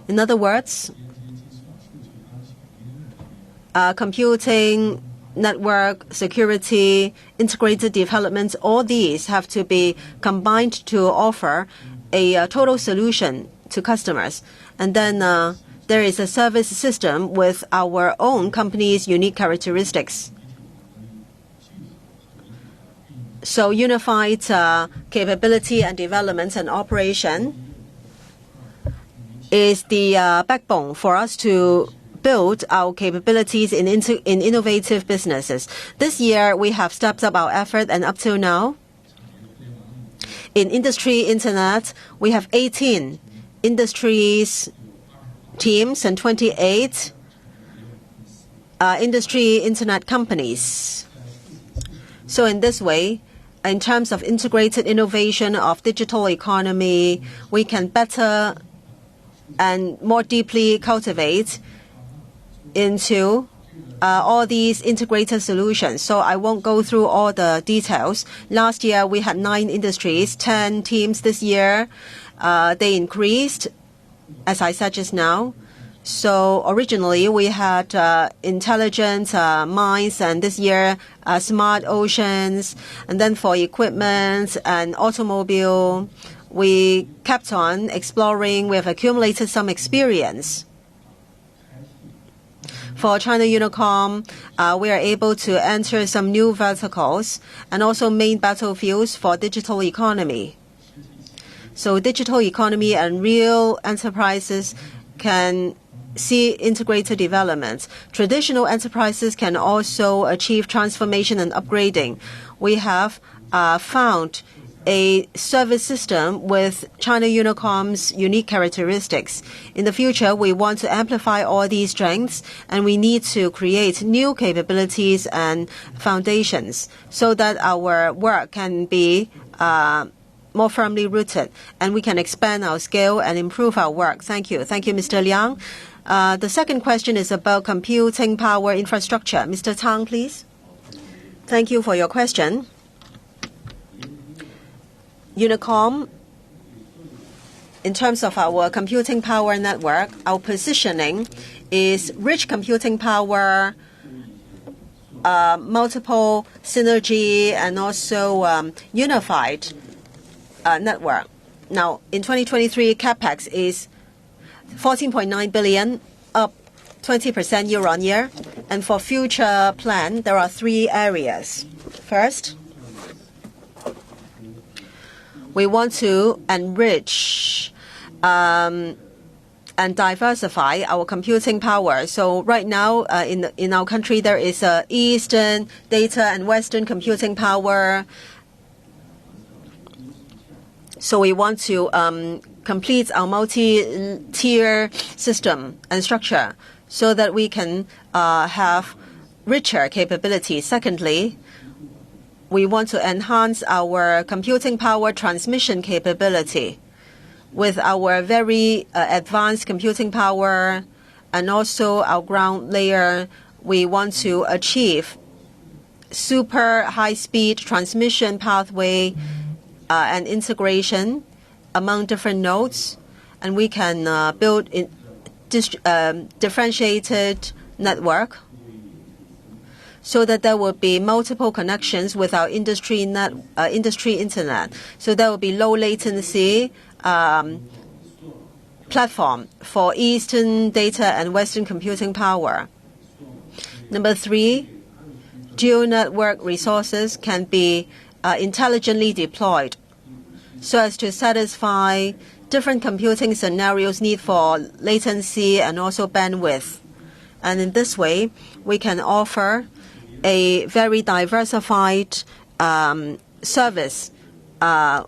In other words, computing, network, security, integrated development, all these have to be combined to offer a total solution to customers. And then there is a service system with our own company's unique characteristics. So unified capability and development and operation is the backbone for us to build our capabilities in innovative businesses. This year, we have stepped up our effort, and up till now, in industry internet, we have 18 industries teams and 28 industry internet companies. So in this way, in terms of integrated innovation of digital economy, we can better and more deeply cultivate into all these integrated solutions. So I won't go through all the details. Last year, we had 9 industries, 10 teams. This year, they increased, as I said just now. So originally, we had intelligent mines, and this year, smart oceans. And then for equipment and automobile, we kept on exploring. We have accumulated some experience. For China Unicom, we are able to enter some new verticals and also main battlefields for digital economy. So digital economy and real enterprises can see integrated development. Traditional enterprises can also achieve transformation and upgrading. We have found a service system with China Unicom's unique characteristics. In the future, we want to amplify all these strengths, and we need to create new capabilities and foundations so that our work can be more firmly rooted, and we can expand our scale and improve our work. Thank you. Thank you, Mr. Liang. The second question is about computing power infrastructure. Mr. Tang, please. Thank you for your question. Unicom, in terms of our computing power network, our positioning is rich computing power, multiple synergy, and also unified network. Now, in 2023, capex is 14.9 billion, up 20% year-on-year. And for future plan, there are three areas. First, we want to enrich and diversify our computing power. So right now, in our country, there is Eastern data and Western computing power. So we want to complete our multi-tier system and structure so that we can have richer capabilities. Secondly, we want to enhance our computing power transmission capability with our very advanced computing power and also our ground layer. We want to achieve super high-speed transmission pathway and integration among different nodes, and we can build differentiated network so that there will be multiple connections with our industry internet. So there will be low latency platform for Eastern data and Western computing power. Number three, geo network resources can be intelligently deployed so as to satisfy different computing scenarios need for latency and also bandwidth. And in this way, we can offer a very diversified service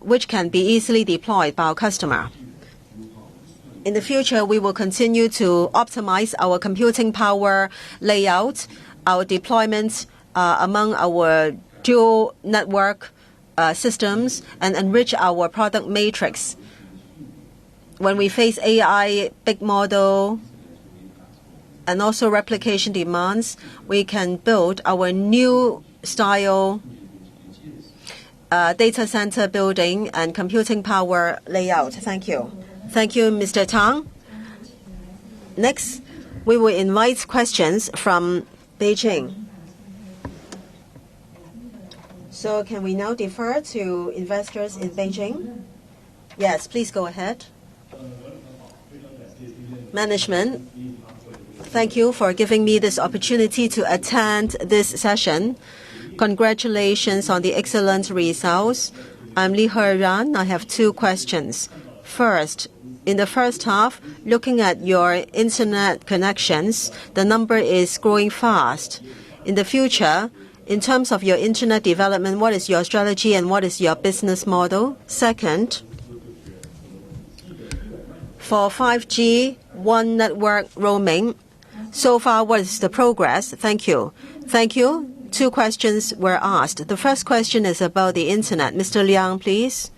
which can be easily deployed by our customer. In the future, we will continue to optimize our computing power layout, our deployment among our dual network systems, and enrich our product matrix. When we face AI, big model, and also replication demands, we can build our new style data center building and computing power layout. Thank you. Thank you, Mr. Tang. Next, we will invite questions from Beijing. So can we now defer to investors in Beijing? Yes, please go ahead. Management, thank you for giving me this opportunity to attend this session. Congratulations on the excellent results. I'm Li Heran. I have two questions. First, in the first half, looking at your internet connections, the number is growing fast. In the future, in terms of your internet development, what is your strategy and what is your business model? Second, for 5G, one network roaming, so far, what is the progress? Thank you. Thank you. Two questions were asked. The first question is about the internet. Mr. Liang, please.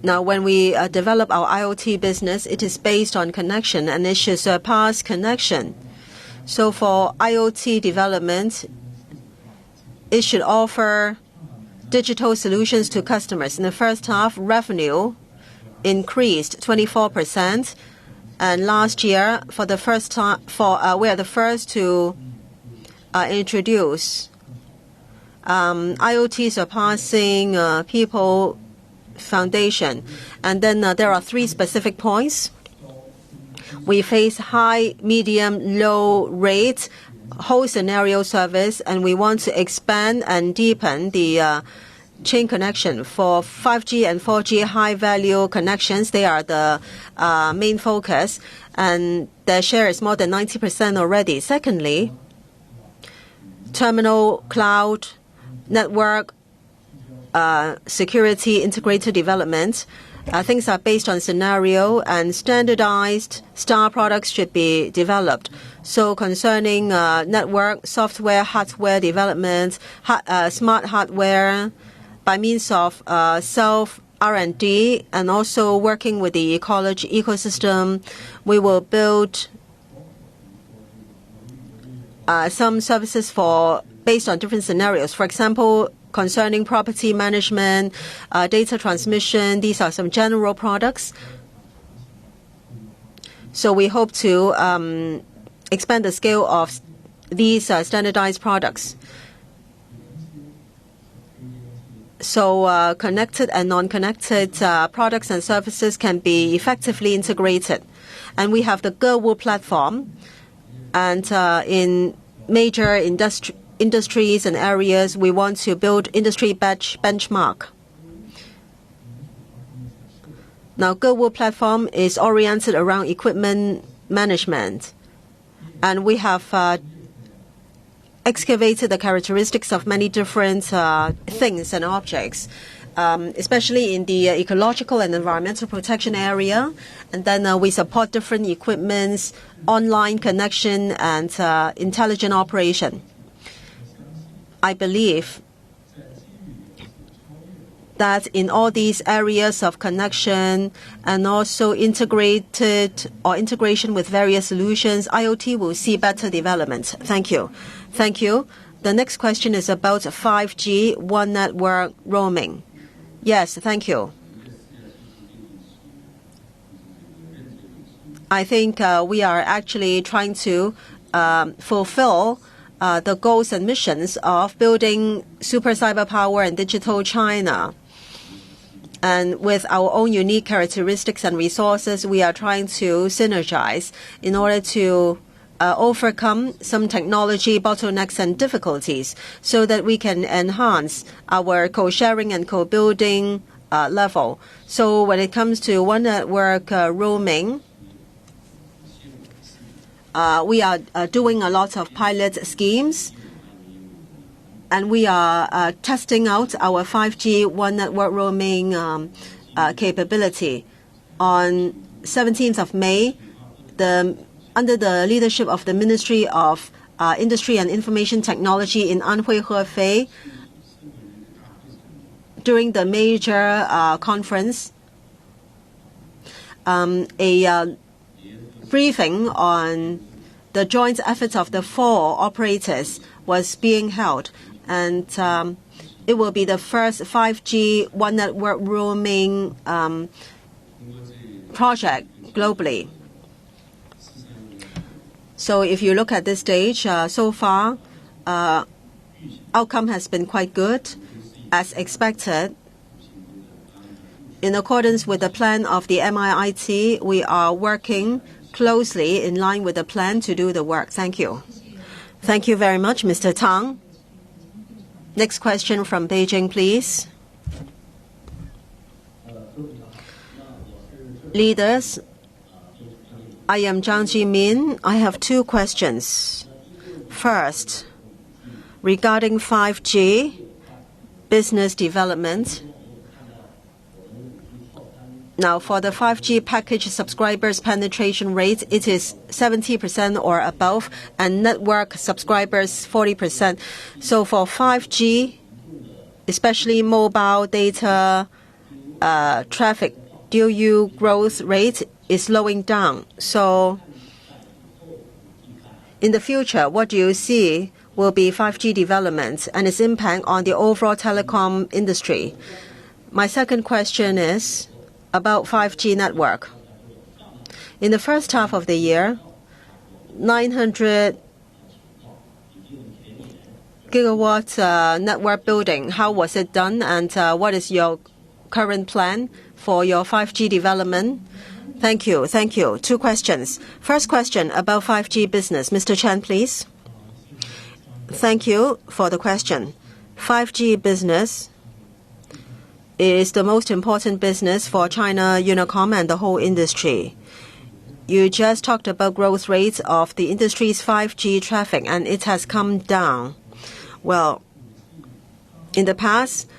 Now, when we develop our IoT business, it is based on connection, and it should surpass connection. So for IoT development, it should offer digital solutions to customers. In the first half, revenue increased 24%, and last year, for the first time, we are the first to introduce IoT surpassing people foundation. And then there are three specific points. We face high, medium, low rate whole scenario service, and we want to expand and deepen the chain connection. For 5G and 4G high-value connections, they are the main focus, and their share is more than 90% already. Secondly, terminal, cloud, network, security, integrated development. Things are based on scenario, and standardized star products should be developed. So concerning network, software, hardware development, smart hardware, by means of self R&D and also working with the ecosystem, we will build some services based on different scenarios. For example, concerning property management, data transmission, these are some general products. So we hope to expand the scale of these standardized products. So connected and non-connected products and services can be effectively integrated. And we have the Gewu platform. And in major industries and areas, we want to build industry benchmark. Now, Gewu platform is oriented around equipment management. And we have excavated the characteristics of many different things and objects, especially in the ecological and environmental protection area. And then we support different equipments, online connection, and intelligent operation. I believe that in all these areas of connection and also integration with various solutions, IoT will see better development. Thank you. Thank you. The next question is about 5G One Network roaming. Yes, thank you. I think we are actually trying to fulfill the goals and missions of building super cyber power and digital China. And with our own unique characteristics and resources, we are trying to synergize in order to overcome some technology bottlenecks and difficulties so that we can enhance our co-sharing and co-building level. So when it comes to One Network roaming, we are doing a lot of pilot schemes, and we are testing out our 5G One Network roaming capability. On 17th of May, under the leadership of the Ministry of Industry and Information Technology in Anhui, Hefei, during the major conference, a briefing on the joint efforts of the 4 operators was being held. And it will be the first 5G One Network roaming project globally. So if you look at this stage, so far, outcome has been quite good, as expected. In accordance with the plan of the MIIT, we are working closely in line with the plan to do the work. Thank you. Thank you very much, Mr. Tang. Next question from Beijing, please. Leaders, I am Zhang Jimin. I have 2 questions. First, regarding 5G business development. Now, for the 5G package subscribers penetration rate, it is 70% or above, and network subscribers 40%. So for 5G, especially mobile data traffic, DAU growth rate is slowing down. So in the future, what do you see will be 5G development and its impact on the overall telecom industry? My second question is about 5G network. In the first half of the year, 900 gigawatt network building, how was it done, and what is your current plan for your 5G development? Thank you. Thank you. Two questions. First question about 5G business. Mr. Chen, please. Thank you for the question. 5G business is the most important business for China Unicom and the whole industry. You just talked about growth rates of the industry's 5G traffic, and it has come down. Well, in the past,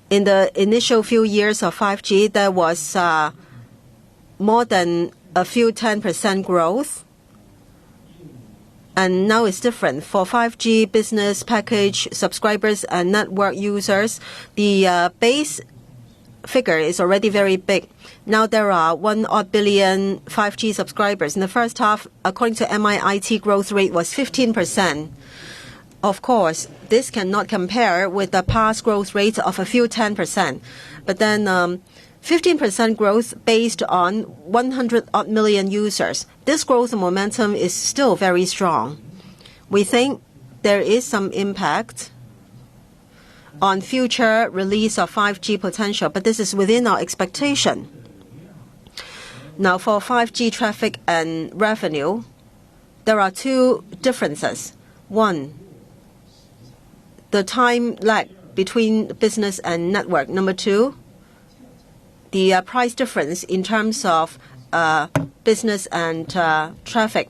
in the initial few years of 5G, there was more than a few 10% growth. And now it's different. For 5G business package subscribers and network users, the base figure is already very big. Now there are 1 odd billion 5G subscribers. In the first half, according to MIIT, growth rate was 15%. Of course, this cannot compare with the past growth rate of a few 10%. But then 15% growth based on 100 odd million users. This growth momentum is still very strong. We think there is some impact on future release of 5G potential, but this is within our expectation. Now, for 5G traffic and revenue, there are two differences. One, the time lag between business and network. Number two, the price difference in terms of business and traffic.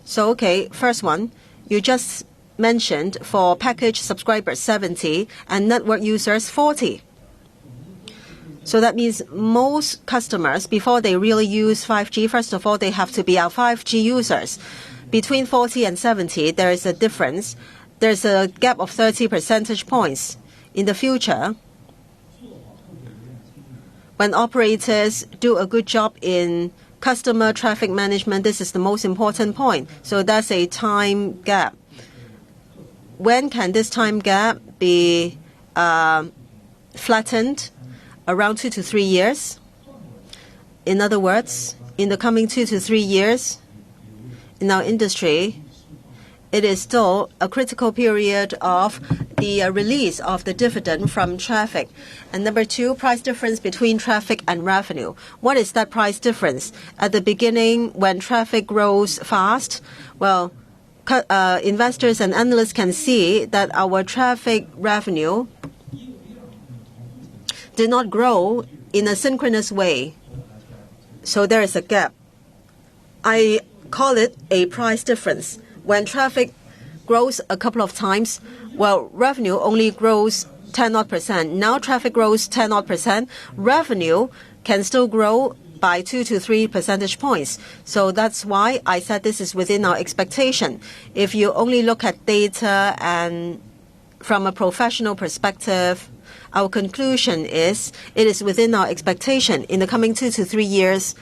So, okay, first one, you just mentioned for package subscribers 70 and network users 40. So that means most customers, before they really use 5G, first of all, they have to be our 5G users. Between 40 and 70, there is a difference. There's a gap of 30 percentage points. In the future, when operators do a good job in customer traffic management, this is the most important point. So that's a time gap. When can this time gap be flattened? Around 2 to 3 years. In other words, in the coming 2 to 3 years, in our industry, it is still a critical period of the release of the dividend from traffic. And number two, price difference between traffic and revenue. What is that price difference? At the beginning, when traffic grows fast, well, investors and analysts can see that our traffic revenue did not grow in a synchronous way. So there is a gap. I call it a price difference. When traffic grows a couple of times, well, revenue only grows 10%. Now traffic grows 10%. Revenue can still grow by 2 to 3 percentage points. So that's why I said this is within our expectation. If you only look at data and from a professional perspective, our conclusion is it is within our expectation. In the coming 2 to 3 years,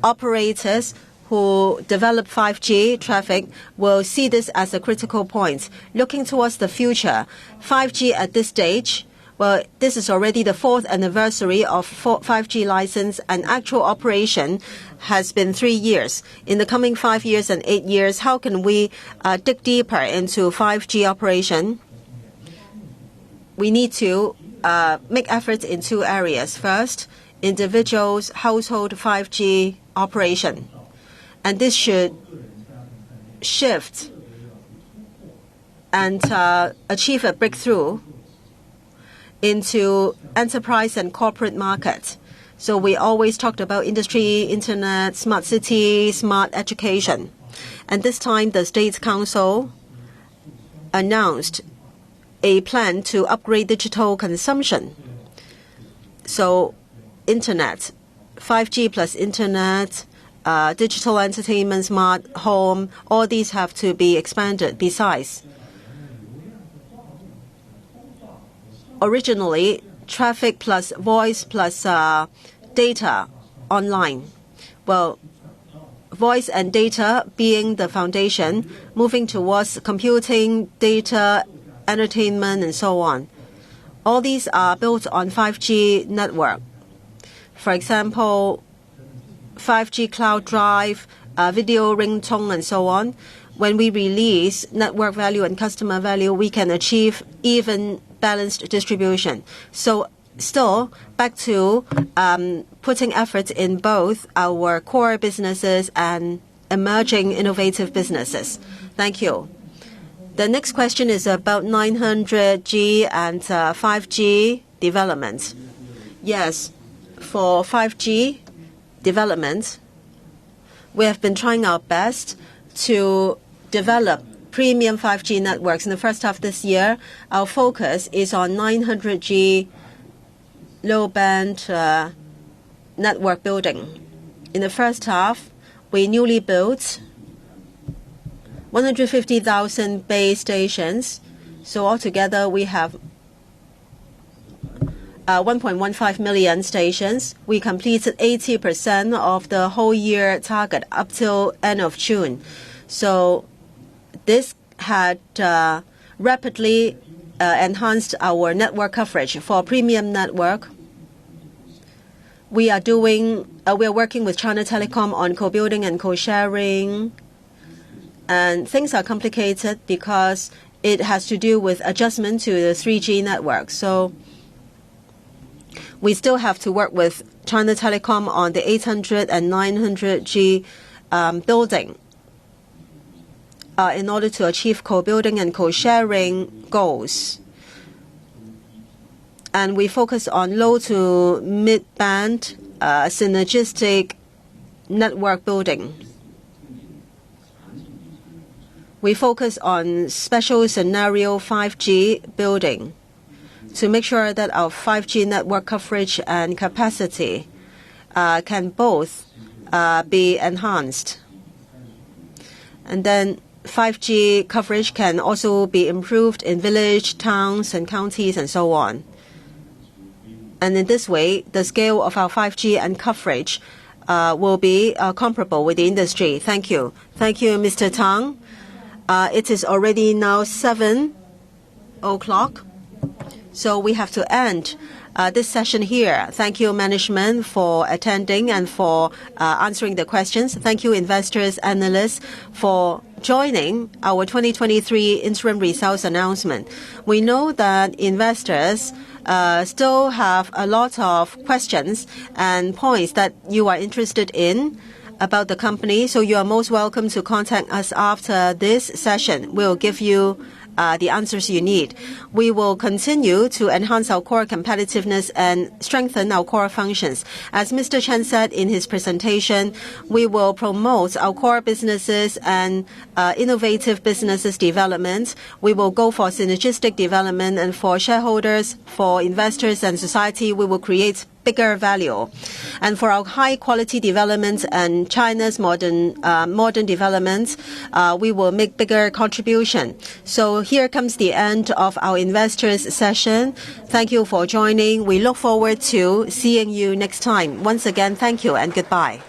operators who develop 5G traffic will see this as a critical point. Looking towards the future, 5G at this stage, well, this is already the 4th anniversary of 5G license, and actual operation has been 3 years. In the coming 5 years and 8 years, how can we dig deeper into 5G operation? We need to make efforts in two areas. First, individuals, household 5G operation. And this should shift and achieve a breakthrough into enterprise and corporate markets. So we always talked about industry, internet, smart city, smart education. And this time the State Council announced a plan to upgrade digital consumption. So internet, 5G plus internet, digital entertainment, smart home, all these have to be expanded. Besides, originally, traffic plus voice plus data online. Well, voice and data being the foundation, moving towards computing, data, entertainment, and so on. All these are built on 5G network. For example, 5G cloud drive, video ringtone, and so on. When we release network value and customer value, we can achieve even balanced distribution. So still back to putting efforts in both our core businesses and emerging innovative businesses. Thank you. The next question is about 900G and 5G development. Yes, for 5G development, we have been trying our best to develop premium 5G networks. In the first half of this year, our focus is on 900G low-band network building. In the first half, we newly built 150,000 base stations. So altogether, we have 1.15 million stations. We completed 80% of the whole year target up till end of June. So this had rapidly enhanced our network coverage. For premium network, we are working with China Telecom on co-building and co-sharing. And things are complicated because it has to do with adjustment to the 3G network. So we still have to work with China Telecom on the 800 and 900G building in order to achieve co-building and co-sharing goals. And we focus on low to mid-band synergistic network building. We focus on special scenario 5G building to make sure that our 5G network coverage and capacity can both be enhanced. And then 5G coverage can also be improved in village, towns, and counties, and so on. And in this way, the scale of our 5G and coverage will be comparable with the industry. Thank you. Thank you, Mr. Tang. It is already now 7 o'clock. So we have to end this session here. Thank you, management, for attending and for answering the questions. Thank you, investors, analysts, for joining our 2023 interim results announcement. We know that investors still have a lot of questions and points that you are interested in about the company. So you are most welcome to contact us after this session. We'll give you the answers you need. We will continue to enhance our core competitiveness and strengthen our core functions. As Mr. Chen said in his presentation, we will promote our core businesses and innovative businesses development. We will go for synergistic development, and for shareholders, for investors and society, we will create bigger value. And for our high-quality development and China's modern development, we will make bigger contribution. So here comes the end of our investors session. Thank you for joining. We look forward to seeing you next time. Once again, thank you and goodbye.